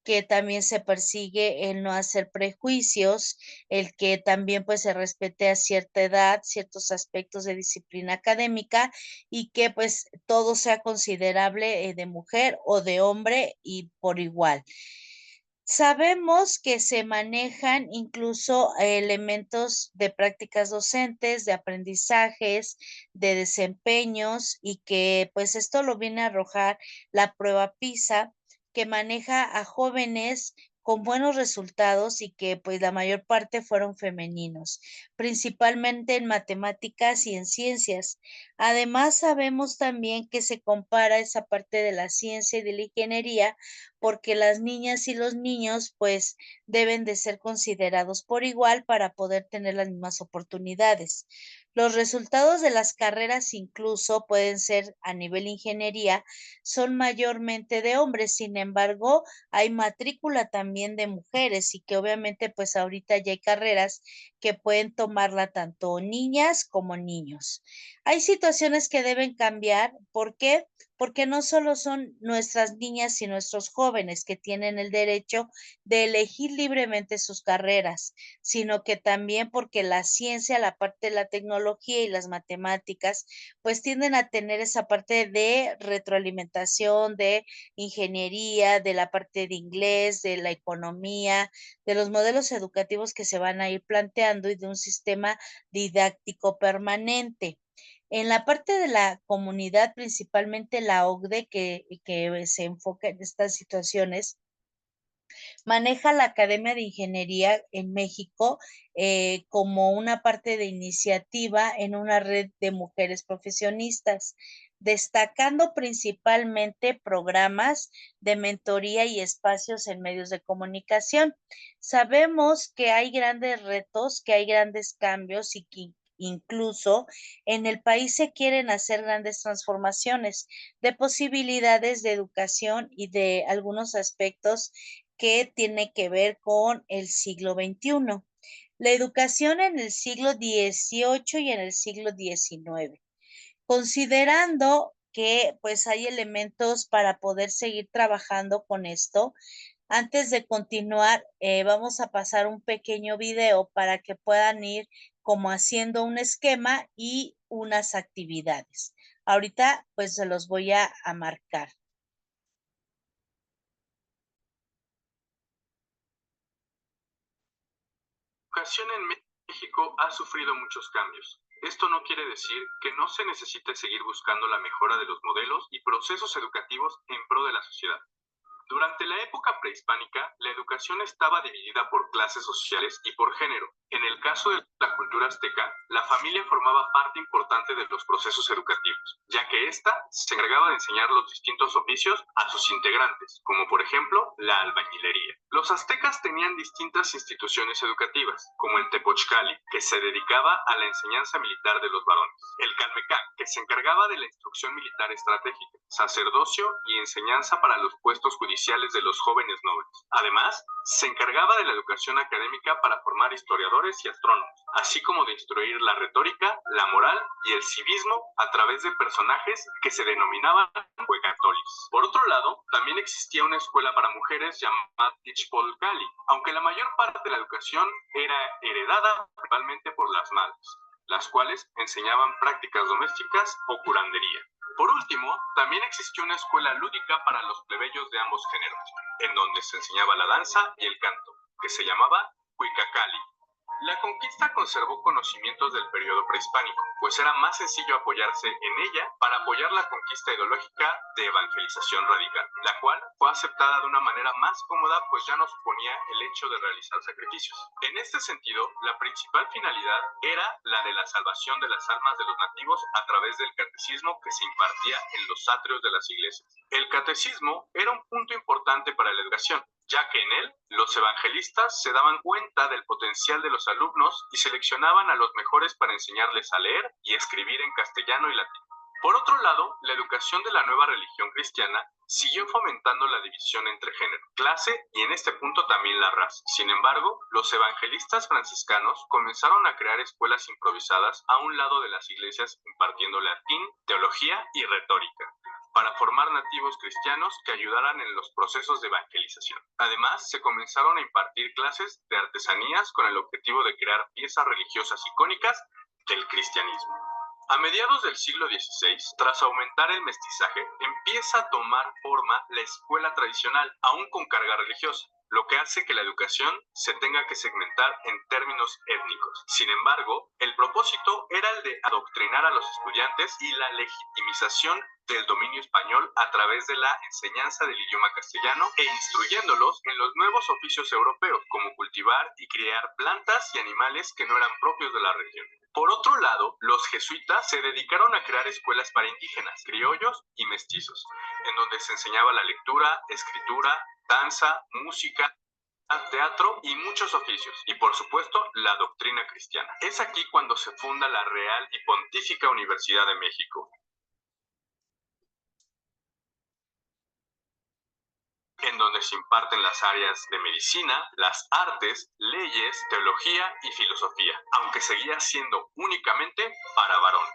que también se persigue el no hacer prejuicios, el que también pues se respete a cierta edad, ciertos aspectos de disciplina académica y que pues todo sea considerable de mujer o de hombre y por igual. Sabemos que se manejan incluso elementos de prácticas docentes, de aprendizajes, de desempeños y que pues esto lo viene a arrojar la prueba PISA que maneja a jóvenes con buenos resultados y que pues la mayor parte fueron femeninos, principalmente en matemáticas y en ciencias. Además, sabemos también que se compara esa parte de la ciencia y de la ingeniería porque las niñas y los niños pues deben de ser considerados por igual para poder tener las mismas oportunidades. Los resultados de las carreras incluso pueden ser a nivel ingeniería, son mayormente de hombres, sin embargo, hay matrícula también de mujeres y que obviamente pues ahorita ya hay carreras que pueden tomarla tanto niñas como niños. Hay situaciones que deben cambiar, ¿por qué? Porque no solo son nuestras niñas y nuestros jóvenes que tienen el derecho de elegir libremente sus carreras, sino que también porque la ciencia, la parte de la tecnología y las matemáticas, pues tienden a tener esa parte de retroalimentación, de ingeniería, de la parte de inglés, de la economía, de los modelos educativos que se van a ir planteando y de un sistema didáctico permanente. En la parte de la comunidad, principalmente la OCDE, que se enfoca en estas situaciones, maneja la Academia de Ingeniería en México como una parte de iniciativa en una red de mujeres profesionistas, destacando principalmente programas de mentoría y espacios en medios de comunicación. Sabemos que hay grandes retos, que hay grandes cambios y que incluso en el país se quieren hacer grandes transformaciones de posibilidades de educación y de algunos aspectos que tiene que ver con el siglo XXI. La educación en el siglo XVIII y en el siglo XIX, considerando que pues hay elementos para poder seguir trabajando con esto. Antes de continuar, vamos a pasar un pequeño video para que puedan ir como haciendo un esquema y unas actividades. Ahorita pues se los voy a marcar. educación en México ha sufrido muchos cambios. Esto no quiere decir que no se necesite seguir buscando la mejora de los modelos y procesos educativos en pro de la sociedad. Durante la época prehispánica, la educación estaba dividida por clases sociales y por género. En el caso de la cultura azteca, la familia formaba parte importante de los procesos educativos, ya que ésta se encargaba de enseñar los distintos oficios a sus integrantes, como por ejemplo la albañilería. Los aztecas tenían distintas instituciones educativas, como el Tepochcali, que se dedicaba a la enseñanza militar de los varones, el Calmecán, que se encargaba de la instrucción militar estratégica, sacerdocio y enseñanza para los puestos judiciales de los jóvenes nobles. Además, se encargaba de la educación académica para formar historiadores y astrónomos, así como de instruir la retórica, la moral y el civismo a través de personajes que se denominaban huecatolis. Por otro lado, también existía una escuela para mujeres llamada Ichpolcali, aunque la mayor parte de la educación era heredada principalmente por las madres, las cuales enseñaban prácticas domésticas o curandería. Por último, también existió una escuela lúdica para los plebeyos de ambos géneros, en donde se enseñaba la danza y el canto, que se llamaba Huicacali. La conquista conservó conocimientos del periodo prehispánico, pues era más sencillo apoyarse en ella para apoyar la conquista ideológica de evangelización radical, la cual fue aceptada de una manera más cómoda, pues ya no suponía el hecho de realizar sacrificios. En este sentido, la principal finalidad era la de la salvación de las almas de los nativos a través del catecismo que se impartía en los atrios de las iglesias. El catecismo era un punto importante para la educación, ya que en él los evangelistas se daban cuenta del potencial de los alumnos y seleccionaban a los mejores para enseñarles a leer y escribir en castellano y latín. Por otro lado, la educación de la nueva religión cristiana siguió fomentando la división entre género, clase y en este punto también la raza. Sin embargo, los evangelistas franciscanos comenzaron a crear escuelas improvisadas a un lado de las iglesias impartiendo latín, teología y retórica, para formar nativos cristianos que ayudaran en los procesos de evangelización. Además, se comenzaron a impartir clases de artesanías con el objetivo de crear piezas religiosas icónicas del cristianismo. A mediados del siglo XVI, tras aumentar el mestizaje, empieza a tomar forma la escuela tradicional, aún con carga religiosa, lo que hace que la educación se tenga que segmentar en términos étnicos. Sin embargo, el propósito era el de adoctrinar a los estudiantes y la legitimización del dominio español a través de la enseñanza del idioma castellano e instruyéndolos en los nuevos oficios europeos, como cultivar y criar plantas y animales que no eran propios de la región. Por otro lado, los jesuitas se dedicaron a crear escuelas para indígenas, criollos y mestizos, en donde se enseñaba la lectura, escritura, danza, música, teatro y muchos oficios, y por supuesto la doctrina cristiana. Es aquí cuando se funda la Real y Pontífica Universidad de México, en donde se imparten las áreas de medicina, las artes, leyes, teología y filosofía, aunque seguía siendo únicamente para varones.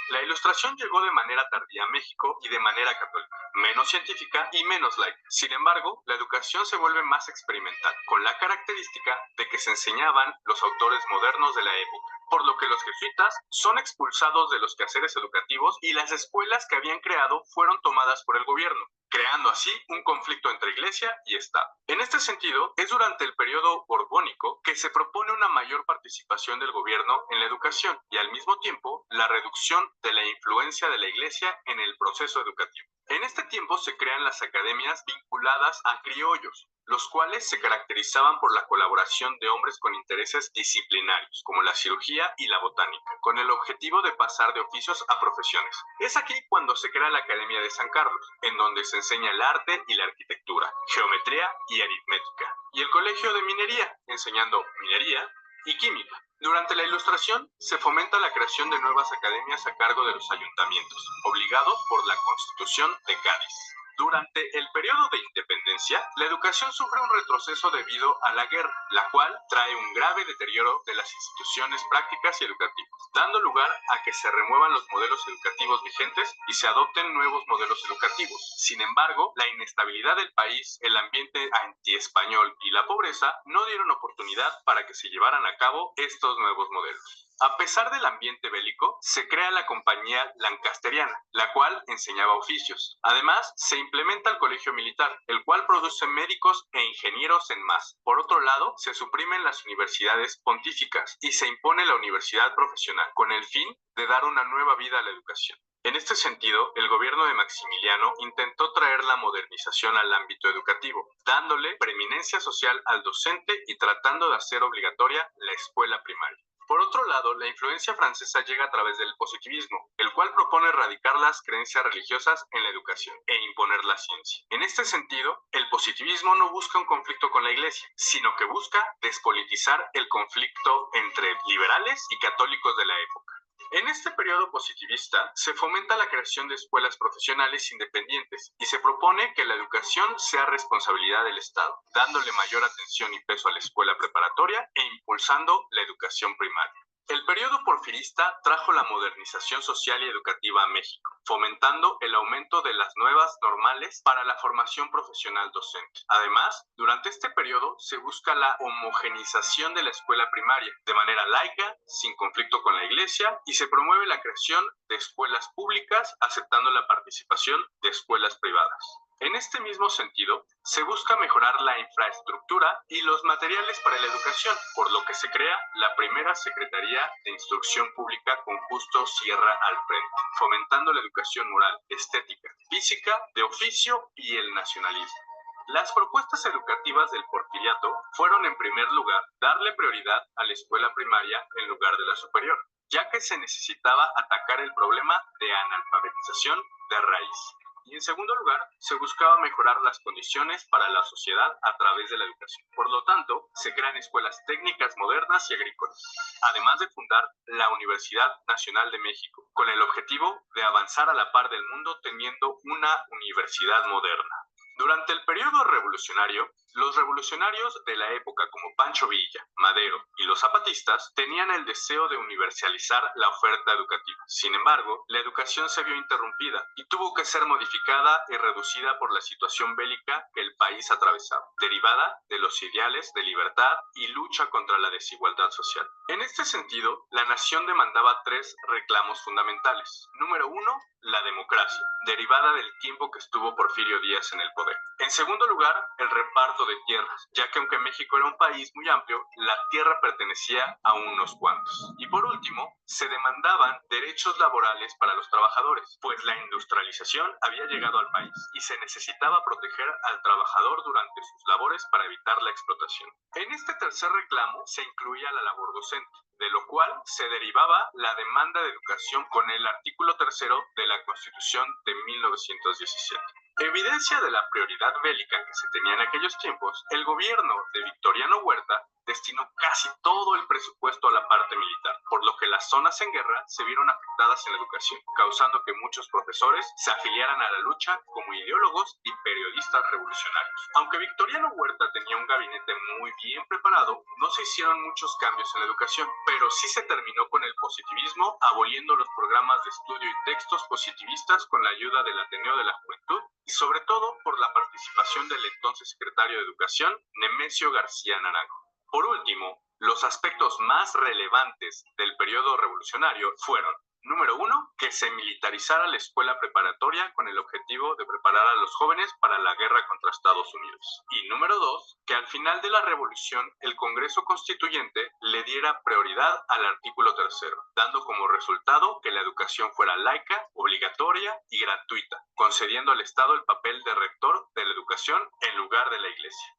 La Ilustración llegó de manera tardía a México y de manera católica, menos científica y menos laica. Sin embargo, la educación se vuelve más experimental, con la característica de que se enseñaban los autores modernos de la época, por lo que los jesuitas son expulsados de los quehaceres educativos y las escuelas que habían creado fueron tomadas por el gobierno, creando así un conflicto entre Iglesia y Estado. En este sentido, es durante el periodo borbónico que se propone una mayor participación del gobierno en la educación y al mismo tiempo la reducción de la influencia de la Iglesia en el proceso educativo. En este tiempo se crean las academias vinculadas a criollos, los cuales se caracterizaban por la colaboración de hombres con intereses disciplinarios, como la cirugía y la botánica, con el objetivo de pasar de oficios a profesiones. Es aquí cuando se crea la Academia de San Carlos, en donde se enseña el arte y la arquitectura, geometría y aritmética, y el Colegio de Minería, enseñando minería y química. Durante la Ilustración se fomenta la creación de nuevas academias a cargo de los ayuntamientos, obligados por la Constitución de Cádiz. Durante el periodo de independencia, la educación sufre un retroceso debido a la guerra, la cual trae un grave deterioro de las instituciones prácticas y educativas, dando lugar a que se remuevan los modelos educativos vigentes y se adopten nuevos modelos educativos. Sin embargo, la inestabilidad del país, el ambiente antiespañol y la pobreza no dieron oportunidad para que se llevaran a cabo estos nuevos modelos. A pesar del ambiente bélico, se crea la Compañía Lancasteriana, la cual enseñaba oficios. Además, se implementa el Colegio Militar, el cual produce médicos e ingenieros en masa. Por otro lado, se suprimen las universidades pontíficas y se impone la universidad profesional, con el fin de dar una nueva vida a la educación. En este sentido, el gobierno de Maximiliano intentó traer la modernización al ámbito educativo, dándole preeminencia social al docente y tratando de hacer obligatoria la escuela primaria. Por otro lado, la influencia francesa llega a través del positivismo, el cual propone erradicar las creencias religiosas en la educación e imponer la ciencia. En este sentido, el positivismo no busca un conflicto con la Iglesia, sino que busca despolitizar el conflicto entre liberales y católicos de la época. En este periodo positivista se fomenta la creación de escuelas profesionales independientes y se propone que la educación sea responsabilidad del Estado, dándole mayor atención y peso a la escuela preparatoria e impulsando la educación primaria. El periodo porfirista trajo la modernización social y educativa a México, fomentando el aumento de las nuevas normales para la formación profesional docente. Además, durante este periodo se busca la homogenización de la escuela primaria, de manera laica, sin conflicto con la Iglesia, y se promueve la creación de escuelas públicas, aceptando la participación de escuelas privadas. En este mismo sentido, se busca mejorar la infraestructura y los materiales para la educación, por lo que se crea la primera Secretaría de Instrucción Pública con Justo Sierra al frente, fomentando la educación moral, estética, física, de oficio y el nacionalismo. Las propuestas educativas del porfiriato fueron, en primer lugar, darle prioridad a la escuela primaria en lugar de la superior, ya que se necesitaba atacar el problema de analfabetización de raíz. Y en segundo lugar, se buscaba mejorar las condiciones para la sociedad a través de la educación. Por lo tanto, se crean escuelas técnicas modernas y agrícolas, además de fundar la Universidad Nacional de México, con el objetivo de avanzar a la par del mundo teniendo una universidad moderna. Durante el periodo revolucionario, los revolucionarios de la época como Pancho Villa, Madero y los zapatistas tenían el deseo de universalizar la oferta educativa. Sin embargo, la educación se vio interrumpida y tuvo que ser modificada y reducida por la situación bélica que el país atravesaba, derivada de los ideales de libertad y lucha contra la desigualdad social. En este sentido, la nación demandaba tres reclamos fundamentales. Número uno, la democracia, derivada del tiempo que estuvo Porfirio Díaz en el poder. En segundo lugar, el reparto de tierras, ya que aunque México era un país muy amplio, la tierra pertenecía a unos cuantos. Y por último, se demandaban derechos laborales para los trabajadores, pues la industrialización había llegado al país y se necesitaba proteger al trabajador durante sus labores para evitar la explotación. En este tercer reclamo se incluía la labor docente, de lo cual se derivaba la demanda de educación con el artículo 3º de la Constitución de 1917. Evidencia de la prioridad bélica que se tenía en aquellos tiempos, el gobierno de Victoriano Huerta destinó casi todo el presupuesto a la parte militar, por lo que las zonas en guerra se vieron afectadas en la educación, causando que muchos profesores se afiliaran a la lucha como ideólogos y periodistas revolucionarios. Aunque Victoriano Huerta tenía un gabinete muy bien preparado, no se hicieron muchos cambios en la educación, pero sí se terminó con el positivismo, aboliendo los programas de estudio y textos positivistas con la ayuda del Ateneo de la Juventud y sobre todo por la participación del entonces secretario de Educación, Nemesio García Naranjo. Por último, los aspectos más relevantes del periodo revolucionario fueron: número uno, que se militarizara la escuela preparatoria con el objetivo de preparar a los jóvenes para la guerra contra Estados Unidos. Y número dos, que al final de la revolución el Congreso Constituyente le diera prioridad al artículo 3º, dando como resultado que la educación fuera laica, obligatoria y gratuita, concediendo al Estado el papel de rector de la educación en lugar de la Iglesia.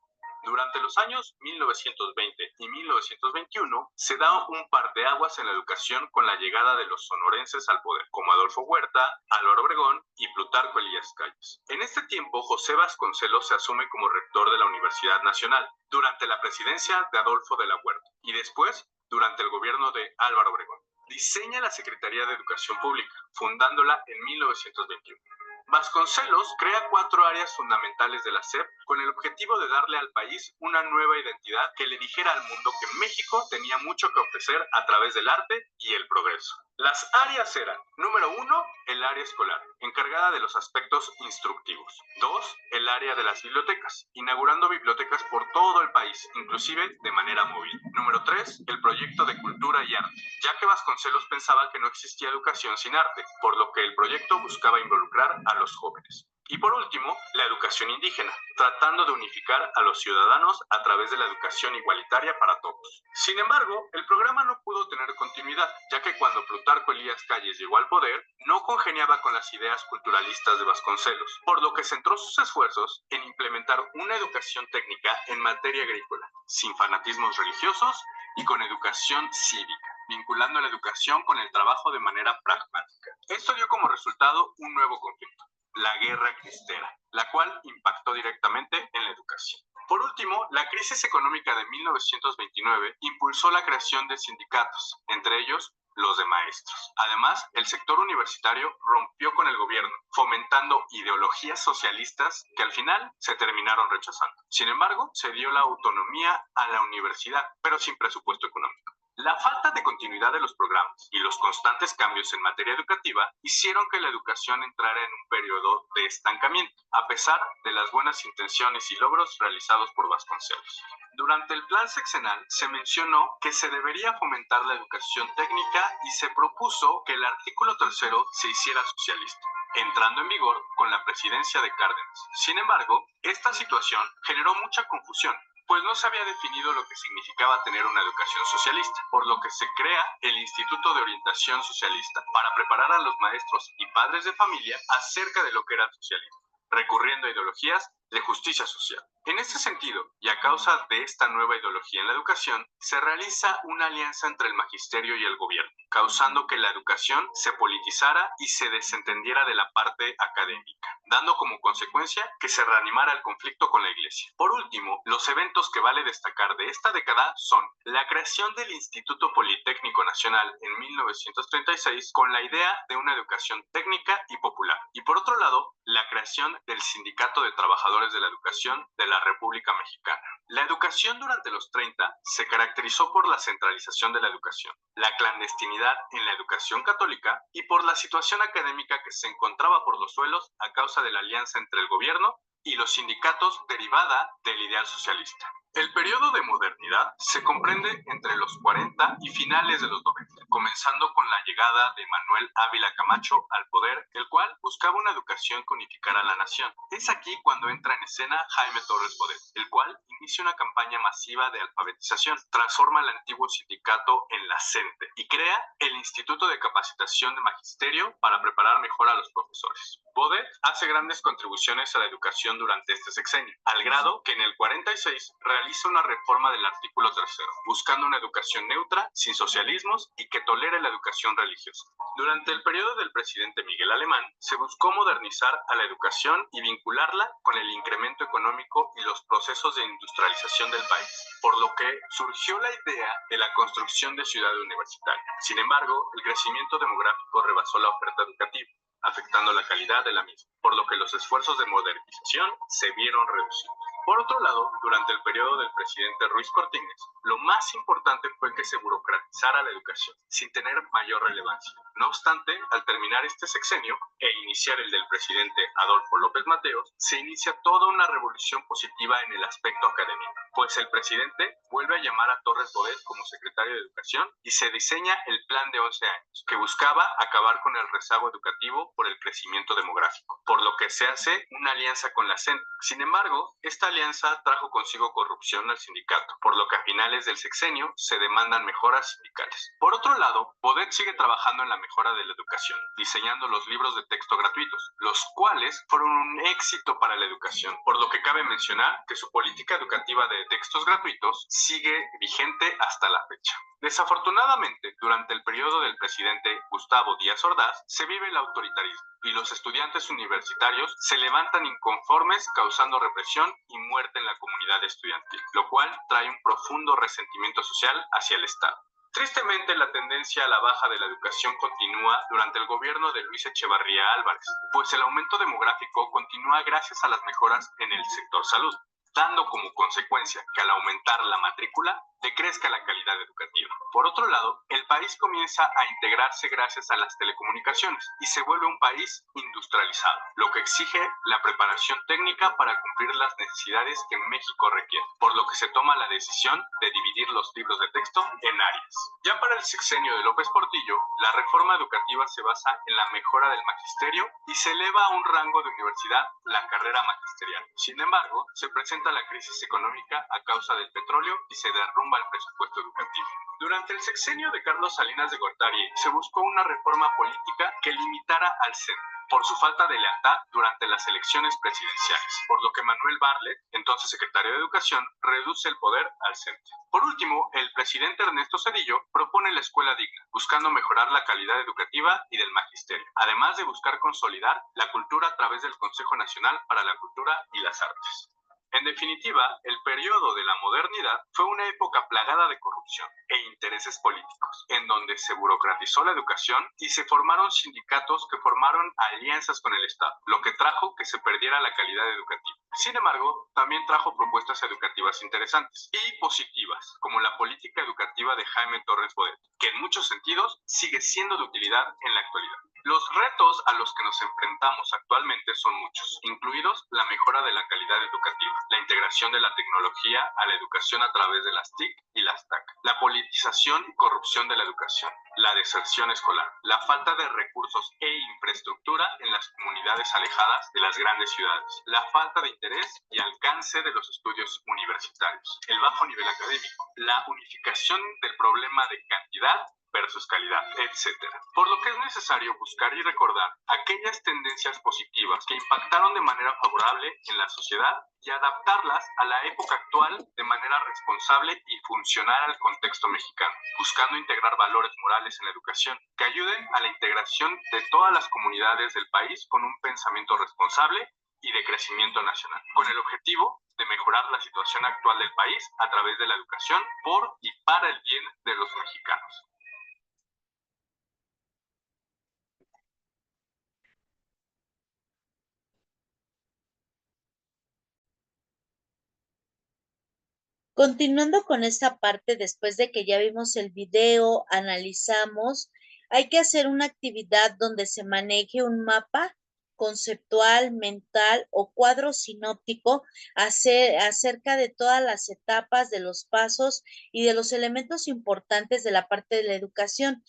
Durante los años 1920 y 1921 se da un parteaguas en la educación con la llegada de los sonorenses al poder, como Adolfo Huerta, Álvaro Obregón y Plutarco Elías Calles. En este tiempo, José Vasconcelos se asume como rector de la Universidad Nacional, durante la presidencia de Adolfo de la Huerta, y después, durante el gobierno de Álvaro Obregón. Diseña la Secretaría de Educación Pública, fundándola en 1921. Vasconcelos crea 4 áreas fundamentales de la SEP con el objetivo de darle al país una nueva identidad que le dijera al mundo que México tenía mucho que ofrecer a través del arte y el progreso. Las áreas eran: número 1, el el área escolar, encargada de los aspectos instructivos. 2. El área de las bibliotecas, inaugurando bibliotecas por todo el país, inclusive de manera móvil. Número 3. El proyecto de cultura y arte, ya que Vasconcelos pensaba que no existía educación sin arte, por lo que el proyecto buscaba involucrar a los jóvenes. Y por último, la educación indígena, tratando de unificar a los ciudadanos a través de la educación igualitaria para todos. Sin embargo, el programa no pudo tener continuidad, ya que cuando Plutarco Elías Calles llegó al poder, no congeniaba con las ideas culturalistas de Vasconcelos, por lo que centró sus esfuerzos en implementar una educación técnica en materia agrícola, sin fanatismos religiosos y con educación cívica, vinculando la educación con el trabajo de manera pragmática. Esto dio como resultado un nuevo conflicto, la Guerra Cristera, la cual impactó directamente en la educación. Por último, la crisis económica de 1929 impulsó la creación de sindicatos, entre ellos los de maestros. Además, el sector universitario rompió con el gobierno, fomentando ideologías socialistas que al final se terminaron rechazando. Sin embargo, se dio la autonomía a la universidad, pero sin presupuesto económico. La falta de continuidad de los programas y los constantes cambios en materia educativa hicieron que la educación entrara en un periodo de estancamiento, a pesar de las buenas intenciones y logros realizados por Vasconcelos. Durante el plan sexenal se mencionó que se debería fomentar la educación técnica y se propuso que el artículo 3º se hiciera socialista, entrando en vigor con la presidencia de Cárdenas. Sin embargo, esta situación generó mucha confusión, pues no se había definido lo que significaba tener una educación socialista, por lo que se crea el Instituto de Orientación Socialista para preparar a los maestros y padres de familia acerca de lo que era socialismo, recurriendo a ideologías de justicia social. En este sentido, y a causa de esta nueva ideología en la educación, se realiza una alianza entre el magisterio y el gobierno, causando que la educación se politizara y se desentendiera de la parte académica, dando como consecuencia que se reanimara el conflicto con la Iglesia. Por último, los eventos que vale destacar de esta década son la creación del Instituto Politécnico Nacional en 1936 con la idea de una educación técnica y popular, y por otro lado, la creación del Sindicato de Trabajadores de la Educación de la República Mexicana. La educación durante los 30 se caracterizó por la centralización de la educación, la clandestinidad en la educación católica y por la situación académica que se encontraba por los suelos a causa de la alianza entre el gobierno y los sindicatos derivada del ideal socialista. El periodo de modernidad se comprende entre los 40 y finales de los 90, comenzando con la llegada de Manuel Ávila Camacho al poder, el cual buscaba una educación que unificara a la nación. Es aquí cuando entra en escena Jaime Torres Bodet, el cual inicia una campaña masiva de alfabetización, transforma el antiguo sindicato en la CENTE y crea el Instituto de Capacitación de Magisterio para preparar mejor a los profesores. Bodet hace grandes contribuciones a la educación durante este sexenio, al grado que en el 46 realiza una reforma del artículo 3º, buscando una educación neutra, sin socialismos y que tolere la educación religiosa. Durante el periodo del presidente Miguel Alemán, se buscó modernizar a la educación y vincularla con el incremento económico y los procesos de industrialización del país, por lo que surgió la idea de la construcción de ciudad universitaria. Sin embargo, el crecimiento demográfico rebasó la oferta educativa, afectando la calidad de la misma, por lo que los esfuerzos de modernización se vieron reducidos. Por otro lado, durante el periodo del presidente Ruiz Cortines, lo más importante fue que se burocratizara la educación, sin tener mayor relevancia. No obstante, al terminar este sexenio e iniciar el del presidente Adolfo López Mateos, se inicia toda una revolución positiva en el aspecto académico, pues el presidente vuelve a llamar a Torres Bodet como secretario de Educación y se diseña el Plan de 11 años, que buscaba acabar con el rezago educativo por el crecimiento demográfico, por lo que se hace una alianza con la CENTE. Sin embargo, esta alianza trajo consigo corrupción al sindicato, por lo que a finales del sexenio se demandan mejoras sindicales. Por otro lado, Bodet sigue trabajando en la mejora de la educación, diseñando los libros de texto gratuitos, los cuales fueron un éxito para la educación, por lo que cabe mencionar que su política educativa de textos gratuitos sigue vigente hasta la fecha. Desafortunadamente, durante el periodo del presidente Gustavo Díaz Ordaz, se vive el autoritarismo y los estudiantes universitarios se levantan inconformes, causando represión y muerte en la comunidad estudiantil, lo cual trae un profundo resentimiento social hacia el Estado. Tristemente, la tendencia a la baja de la educación continúa durante el gobierno de Luis Echevarría Álvarez, pues el aumento demográfico continúa gracias a las mejoras en el sector salud. dando como consecuencia que al aumentar la matrícula decrezca la calidad educativa. Por otro lado, el país comienza a integrarse gracias a las telecomunicaciones y se vuelve un país industrializado, lo que exige la preparación técnica para cumplir las necesidades que México requiere, por lo que se toma la decisión de dividir los libros de texto en áreas. Ya para el sexenio de López Portillo, la reforma educativa se basa en la mejora del magisterio y se eleva a un rango de universidad la carrera magisterial. Sin embargo, se presenta la crisis económica a causa del petróleo y se derrumba el presupuesto educativo. Durante el sexenio de Carlos Salinas de Gortari se buscó una reforma política que limitara al centro por su falta de lealtad durante las elecciones presidenciales, por lo que Manuel Bartlett, entonces secretario de Educación, reduce el poder al centro. Por último, el presidente Ernesto Zedillo propone la escuela digna, buscando mejorar la calidad educativa y del magisterio, además de buscar consolidar la cultura a través del Consejo Nacional para la Cultura y las Artes. En definitiva, el periodo de la modernidad fue una época plagada de corrupción e intereses políticos, en donde se burocratizó la educación y se formaron sindicatos que formaron alianzas con el Estado, lo que trajo que se perdiera la calidad educativa. Sin embargo, también trajo propuestas educativas interesantes y positivas, como la política educativa de Jaime Torres Bodet, que en muchos sentidos sigue siendo de utilidad en la actualidad. Los retos a los que nos enfrentamos actualmente son muchos, incluidos la mejora de la calidad educativa, la integración de la tecnología a la educación a través de las TIC y las TAC, la politización y corrupción de la educación, la deserción escolar, la falta de recursos e infraestructura en las comunidades alejadas de las grandes ciudades, la falta de interés y alcance de los estudios universitarios, el bajo nivel académico, la unificación del problema de cantidad versus calidad, etc. Por lo que es necesario buscar y recordar aquellas tendencias positivas que impactaron de manera favorable en la sociedad y adaptarlas a la época actual de manera responsable y funcional al contexto mexicano, buscando integrar valores morales en la educación que ayuden a la integración de todas las comunidades del país con un pensamiento responsable y de crecimiento nacional, con el objetivo de mejorar la situación actual del país a través de la educación por y para el bien de los mexicanos. Continuando con esta parte, después de que ya vimos el video, analizamos, hay que hacer una actividad donde se maneje un mapa conceptual, mental o cuadro sinóptico acerca de todas las etapas, de los pasos y de los elementos importantes de la parte de la educación.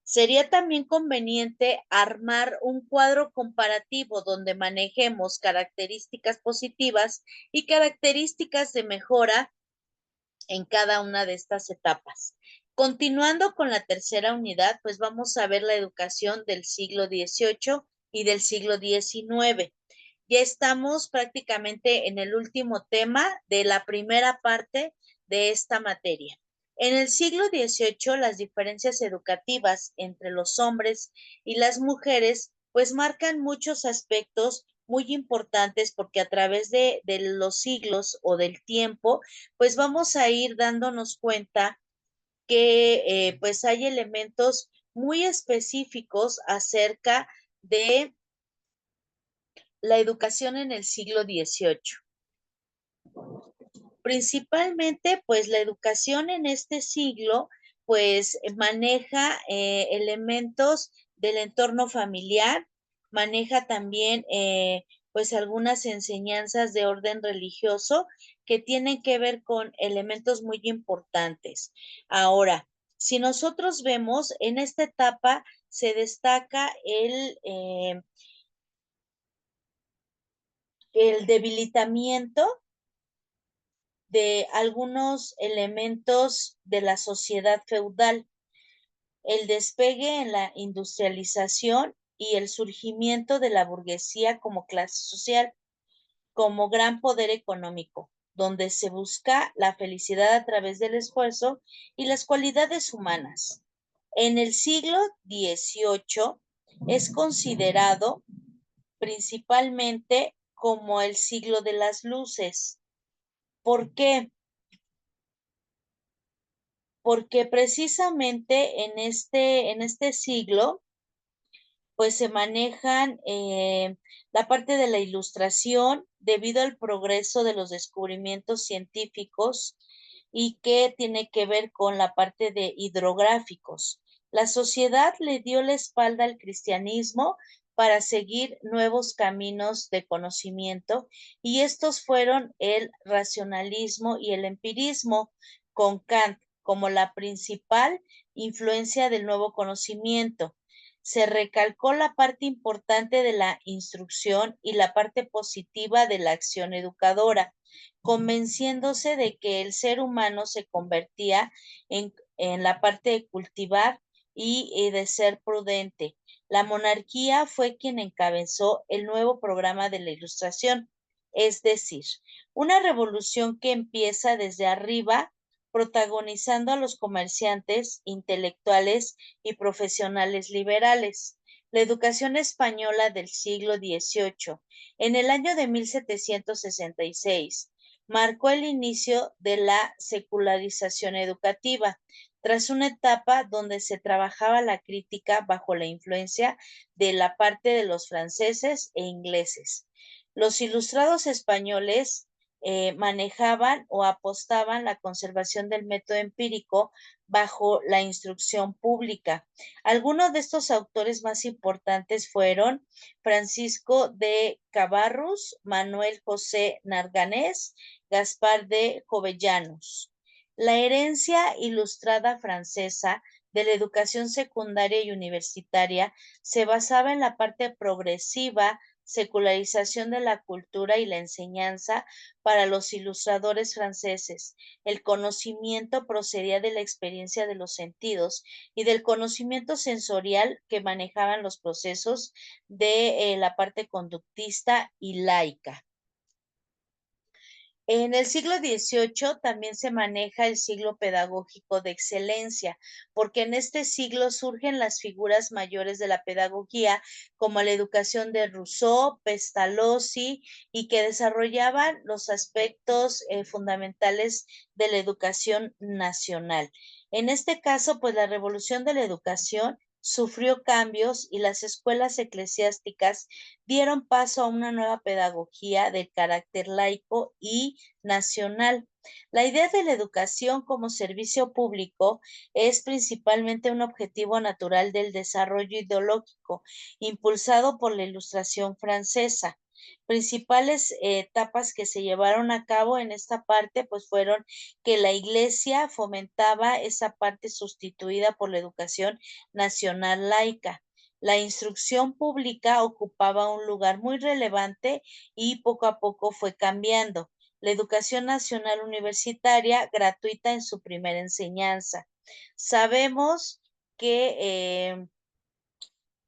Sería también conveniente armar un cuadro comparativo donde manejemos características positivas y características de mejora en cada una de estas etapas. Continuando con la tercera unidad, pues vamos a ver la educación del siglo XVIII y del siglo XIX. Ya estamos prácticamente en el último tema de la primera parte de esta materia. En el siglo XVIII, las diferencias educativas entre los hombres y las mujeres pues marcan muchos aspectos muy importantes porque a través de los siglos o del tiempo, pues vamos a ir dándonos cuenta que pues hay elementos muy específicos acerca de la educación en el siglo XVIII. Principalmente, pues la educación en este siglo, pues maneja elementos del entorno familiar, maneja también pues algunas enseñanzas de orden religioso que tienen que ver con elementos muy importantes. Ahora, si nosotros vemos en esta etapa se destaca el debilitamiento de algunos elementos de la sociedad feudal, el despegue en la industrialización y el surgimiento de la burguesía como clase social, como gran poder económico, donde se busca la felicidad a través del esfuerzo y las cualidades humanas. En el siglo XVIII es considerado principalmente como el siglo de las luces. ¿Por qué? Porque precisamente en este siglo pues se manejan la parte de la ilustración debido al progreso de los descubrimientos científicos y que tiene que ver con la parte de hidrográficos. La sociedad le dio la espalda al cristianismo para seguir nuevos caminos de conocimiento y estos fueron el racionalismo y el empirismo con Kant como la principal influencia del nuevo conocimiento. Se recalcó la parte importante de la instrucción y la parte positiva de la acción educadora, convenciéndose de que el ser humano se convertía en la parte de cultivar y de ser prudente. La monarquía fue quien encabezó el nuevo programa de la Ilustración, es decir, una revolución que empieza desde arriba, protagonizando a los comerciantes, intelectuales y profesionales liberales. La educación española del siglo XVIII, en el año de 1766, marcó el inicio de la secularización educativa, tras una etapa donde se trabajaba la crítica bajo la influencia de la parte de los franceses e ingleses. Los ilustrados españoles manejaban o apostaban la conservación del método empírico bajo la instrucción pública. Algunos de estos autores más importantes fueron Francisco de Cabarrus, Manuel José Narganés, Gaspar de Jovellanos. La herencia ilustrada francesa de la educación secundaria y universitaria se basaba en la parte progresiva, secularización de la cultura y la enseñanza para los ilustradores franceses. El conocimiento procedía de la experiencia de los sentidos y del conocimiento sensorial que manejaban los procesos de la parte conductista y laica. En el siglo XVIII también se maneja el siglo pedagógico de excelencia, porque en este siglo surgen las figuras mayores de la pedagogía, como la educación de Rousseau, Pestalozzi, y que desarrollaban los aspectos fundamentales de la educación nacional. En este caso, pues la revolución de la educación sufrió cambios y las escuelas eclesiásticas dieron paso a una nueva pedagogía de carácter laico y nacional. La idea de la educación como servicio público es principalmente un objetivo natural del desarrollo ideológico, impulsado por la Ilustración francesa. Principales etapas que se llevaron a cabo en esta parte, pues fueron que la iglesia fomentaba esa parte sustituida por la educación nacional laica. La instrucción pública ocupaba un lugar muy relevante y poco a poco fue cambiando. La educación nacional universitaria gratuita en su primera enseñanza. Sabemos que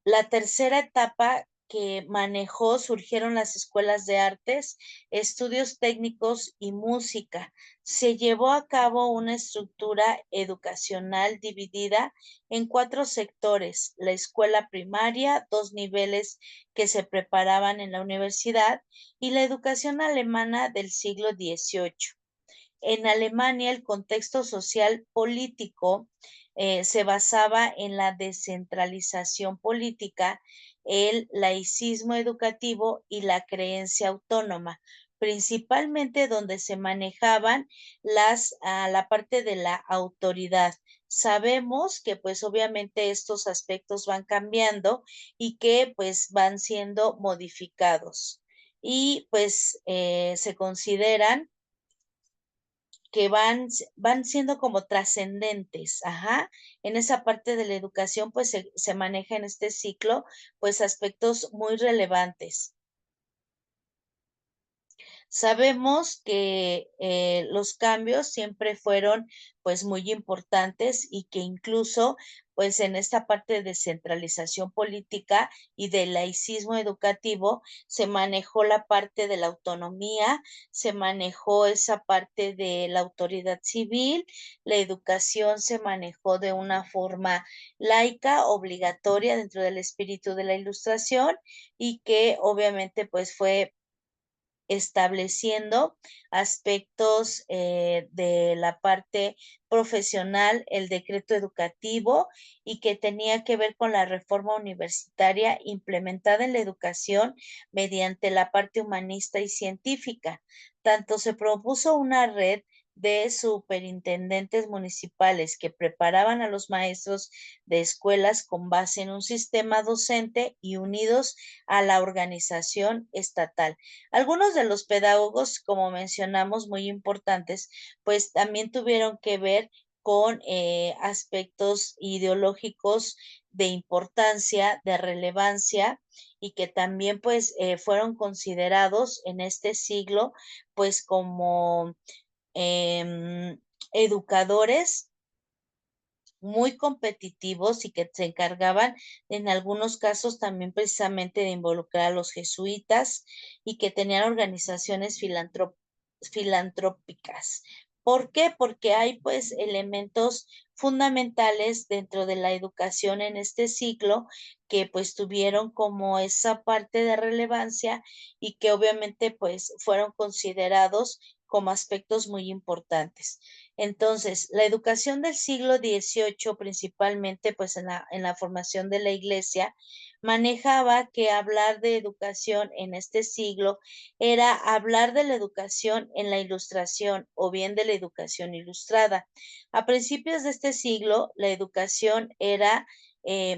la tercera etapa que manejó surgieron las escuelas de artes, estudios técnicos y música. Se llevó a cabo una estructura educacional dividida en 4 sectores: la escuela primaria, 2 niveles que se preparaban en la universidad, y la educación alemana del siglo XVIII. En Alemania, el contexto social político se basaba en la descentralización política, el laicismo educativo y la creencia autónoma, principalmente donde se manejaban la parte de la autoridad. Sabemos que pues obviamente estos aspectos van cambiando y que pues van siendo modificados y pues se consideran que van siendo como trascendentes, ajá. En esa parte de la educación, pues se maneja en este ciclo, pues aspectos muy relevantes. Sabemos que los cambios siempre fueron pues muy importantes y que incluso pues en esta parte de descentralización política y del laicismo educativo se manejó la parte de la autonomía, se manejó esa parte de la autoridad civil, la educación se manejó de una forma laica, obligatoria dentro del espíritu de la Ilustración y que obviamente pues fue estableciendo aspectos de la parte profesional, el decreto educativo y que tenía que ver con la reforma universitaria implementada en la educación mediante la parte humanista y científica. Tanto se propuso una red de superintendentes municipales que preparaban a los maestros de escuelas con base en un sistema docente y unidos a la organización estatal. Algunos de los pedagogos, como mencionamos, muy importantes, pues también tuvieron que ver con aspectos ideológicos de importancia, de relevancia y que también pues fueron considerados en este siglo pues como educadores muy competitivos y que se encargaban en algunos casos también precisamente de involucrar a los jesuitas y que tenían organizaciones filantrópicas. ¿Por qué? Porque hay pues elementos fundamentales dentro de la educación en este siglo que pues tuvieron como esa parte de relevancia y que obviamente pues fueron considerados como aspectos muy importantes. Entonces, la educación del siglo XVIII, principalmente pues en la formación de la iglesia, manejaba que hablar de educación en este siglo era hablar de la educación en la ilustración o bien de la educación ilustrada. A principios de este siglo, la educación era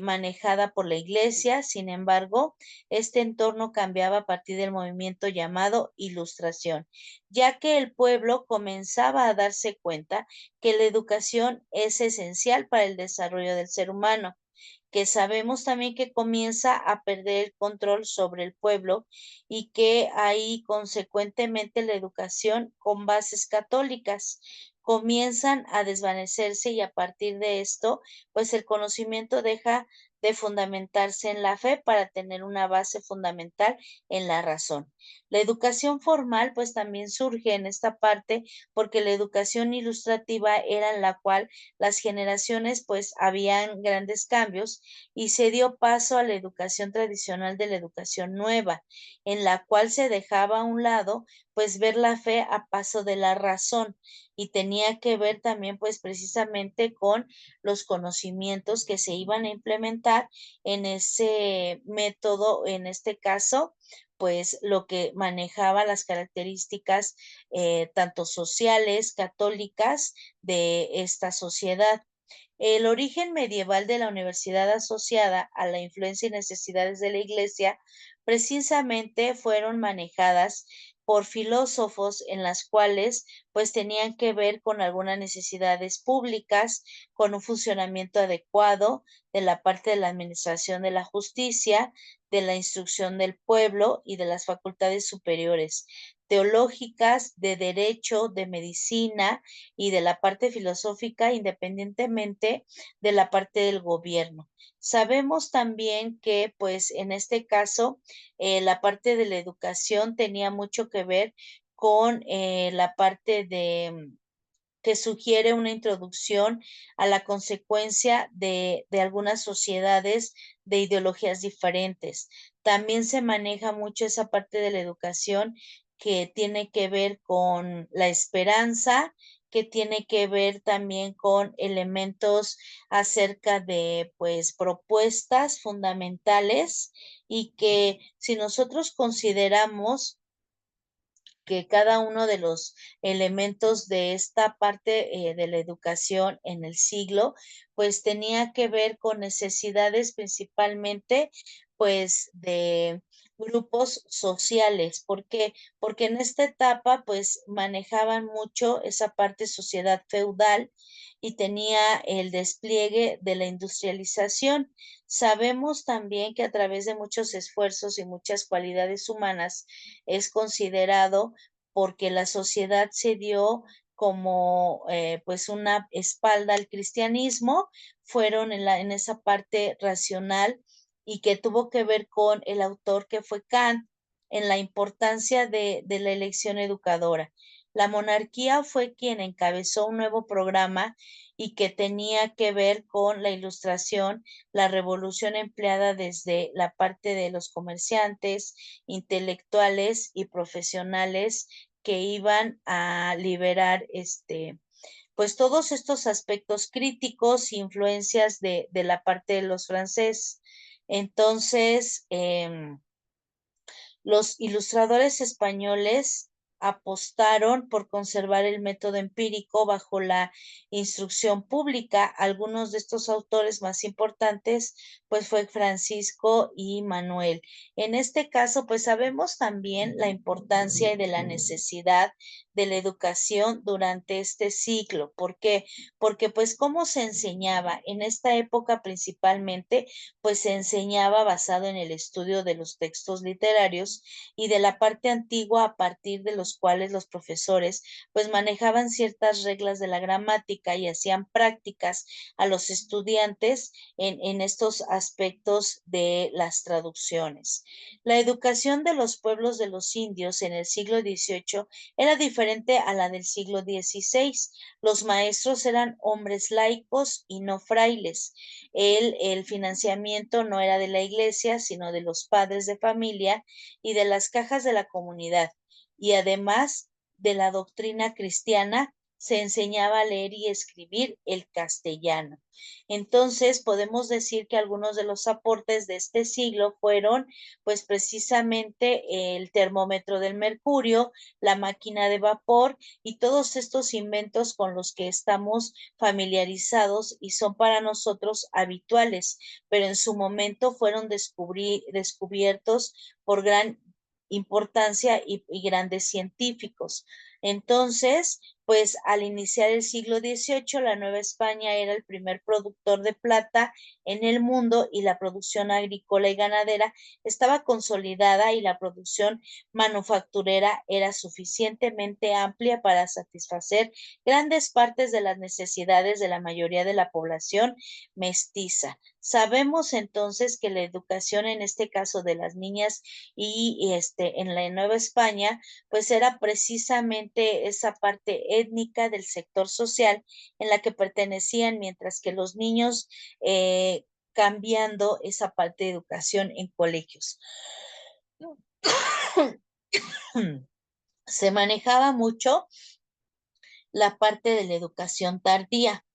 manejada por la iglesia, sin embargo, este entorno cambiaba a partir del movimiento llamado ilustración, ya que el pueblo comenzaba a darse cuenta que la educación es esencial para el desarrollo del ser humano, que sabemos también que comienza a perder el control sobre el pueblo y que ahí consecuentemente la educación con bases católicas comienzan a desvanecerse y a partir de esto, pues el conocimiento deja de fundamentarse en la fe para tener una base fundamental en la razón. La educación formal pues también surge en esta parte porque la educación ilustrativa era en la cual las generaciones pues habían grandes cambios y se dio paso a la educación tradicional de la educación nueva, en la cual se dejaba a un lado pues ver la fe a paso de la razón y tenía que ver también pues precisamente con los conocimientos que se iban a implementar en ese método, en este caso pues lo que manejaba las características tanto sociales, católicas de esta sociedad. El origen medieval de la universidad asociada a la influencia y necesidades de la iglesia precisamente fueron manejadas por filósofos en las cuales pues tenían que ver con algunas necesidades públicas, con un funcionamiento adecuado de la parte de la administración de la justicia, de la instrucción del pueblo y de las facultades superiores teológicas, de derecho, de medicina y de la parte filosófica, independientemente de la parte del gobierno. Sabemos también que, pues, en este caso, la parte de la educación tenía mucho que ver con la parte de que sugiere una introducción a la consecuencia de algunas sociedades de ideologías diferentes. También se maneja mucho esa parte de la educación que tiene que ver con la esperanza, que tiene que ver también con elementos acerca de, pues, propuestas fundamentales y que si nosotros consideramos que cada uno de los elementos de esta parte de la educación en el siglo, pues tenía que ver con necesidades principalmente, pues de grupos sociales. ¿Por qué? Porque en esta etapa, pues manejaban mucho esa parte sociedad feudal y tenía el despliegue de la industrialización. Sabemos también que a través de muchos esfuerzos y muchas cualidades humanas es considerado porque la sociedad se dio como pues una espalda al cristianismo, fueron en esa parte racional y que tuvo que ver con el autor que fue Kant en la importancia de la elección educadora. La monarquía fue quien encabezó un nuevo programa y que tenía que ver con la ilustración, la revolución empleada desde la parte de los comerciantes, intelectuales y profesionales que iban a liberar pues todos estos aspectos críticos e influencias de la parte de los franceses. Entonces, los ilustradores españoles apostaron por conservar el método empírico bajo la instrucción pública. Algunos de estos autores más importantes, pues fue Francisco y Manuel. En este caso, pues sabemos también la importancia y de la necesidad de la educación durante este siglo. ¿Por qué? Porque pues cómo se enseñaba en esta época principalmente, pues se enseñaba basado en el estudio de los textos literarios y de la parte antigua a partir de los cuales los profesores pues manejaban ciertas reglas de la gramática y hacían prácticas a los estudiantes en estos aspectos de las traducciones. La educación de los pueblos de los indios en el siglo XVIII era diferente a la del siglo XVI. Los maestros eran hombres laicos y no frailes. El financiamiento no era de la iglesia, sino de los padres de familia y de las cajas de la comunidad. Y además de la doctrina cristiana, se enseñaba a leer y escribir el castellano. Entonces, podemos decir que algunos de los aportes de este siglo fueron, pues precisamente el termómetro del mercurio, la máquina de vapor y todos estos inventos con los que estamos familiarizados y son para nosotros habituales, pero en su momento fueron descubiertos por gran importancia y grandes científicos. Entonces, pues al iniciar el siglo XVIII, la Nueva España era el primer productor de plata en el mundo y la producción agrícola y ganadera estaba consolidada y la producción manufacturera era suficientemente amplia para satisfacer grandes partes de las necesidades de la mayoría de la población mestiza. Sabemos entonces que la educación, en este caso de las niñas y en la Nueva España, pues era precisamente esa parte étnica del sector social en la que pertenecían, mientras que los niños cambiando esa parte de educación en colegios. Se manejaba mucho la parte de la educación tardía.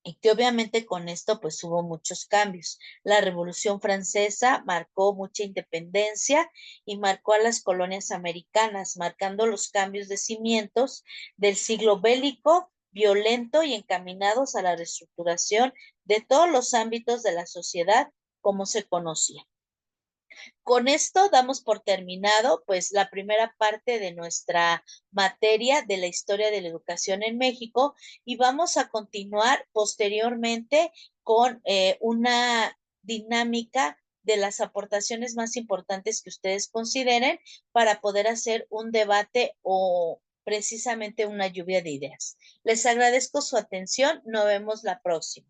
Y que obviamente con esto pues hubo muchos cambios. La Revolución Francesa marcó mucha independencia y marcó a las colonias americanas, marcando los cambios de cimientos del siglo bélico, violento y encaminados a la reestructuración de todos los ámbitos de la sociedad como se conocía. Con esto damos por terminado pues la primera parte de nuestra materia de la historia de la educación en México y vamos a continuar posteriormente con una dinámica de las aportaciones más importantes que ustedes consideren para poder hacer un debate o precisamente una lluvia de ideas. Les agradezco su atención. Nos vemos la próxima.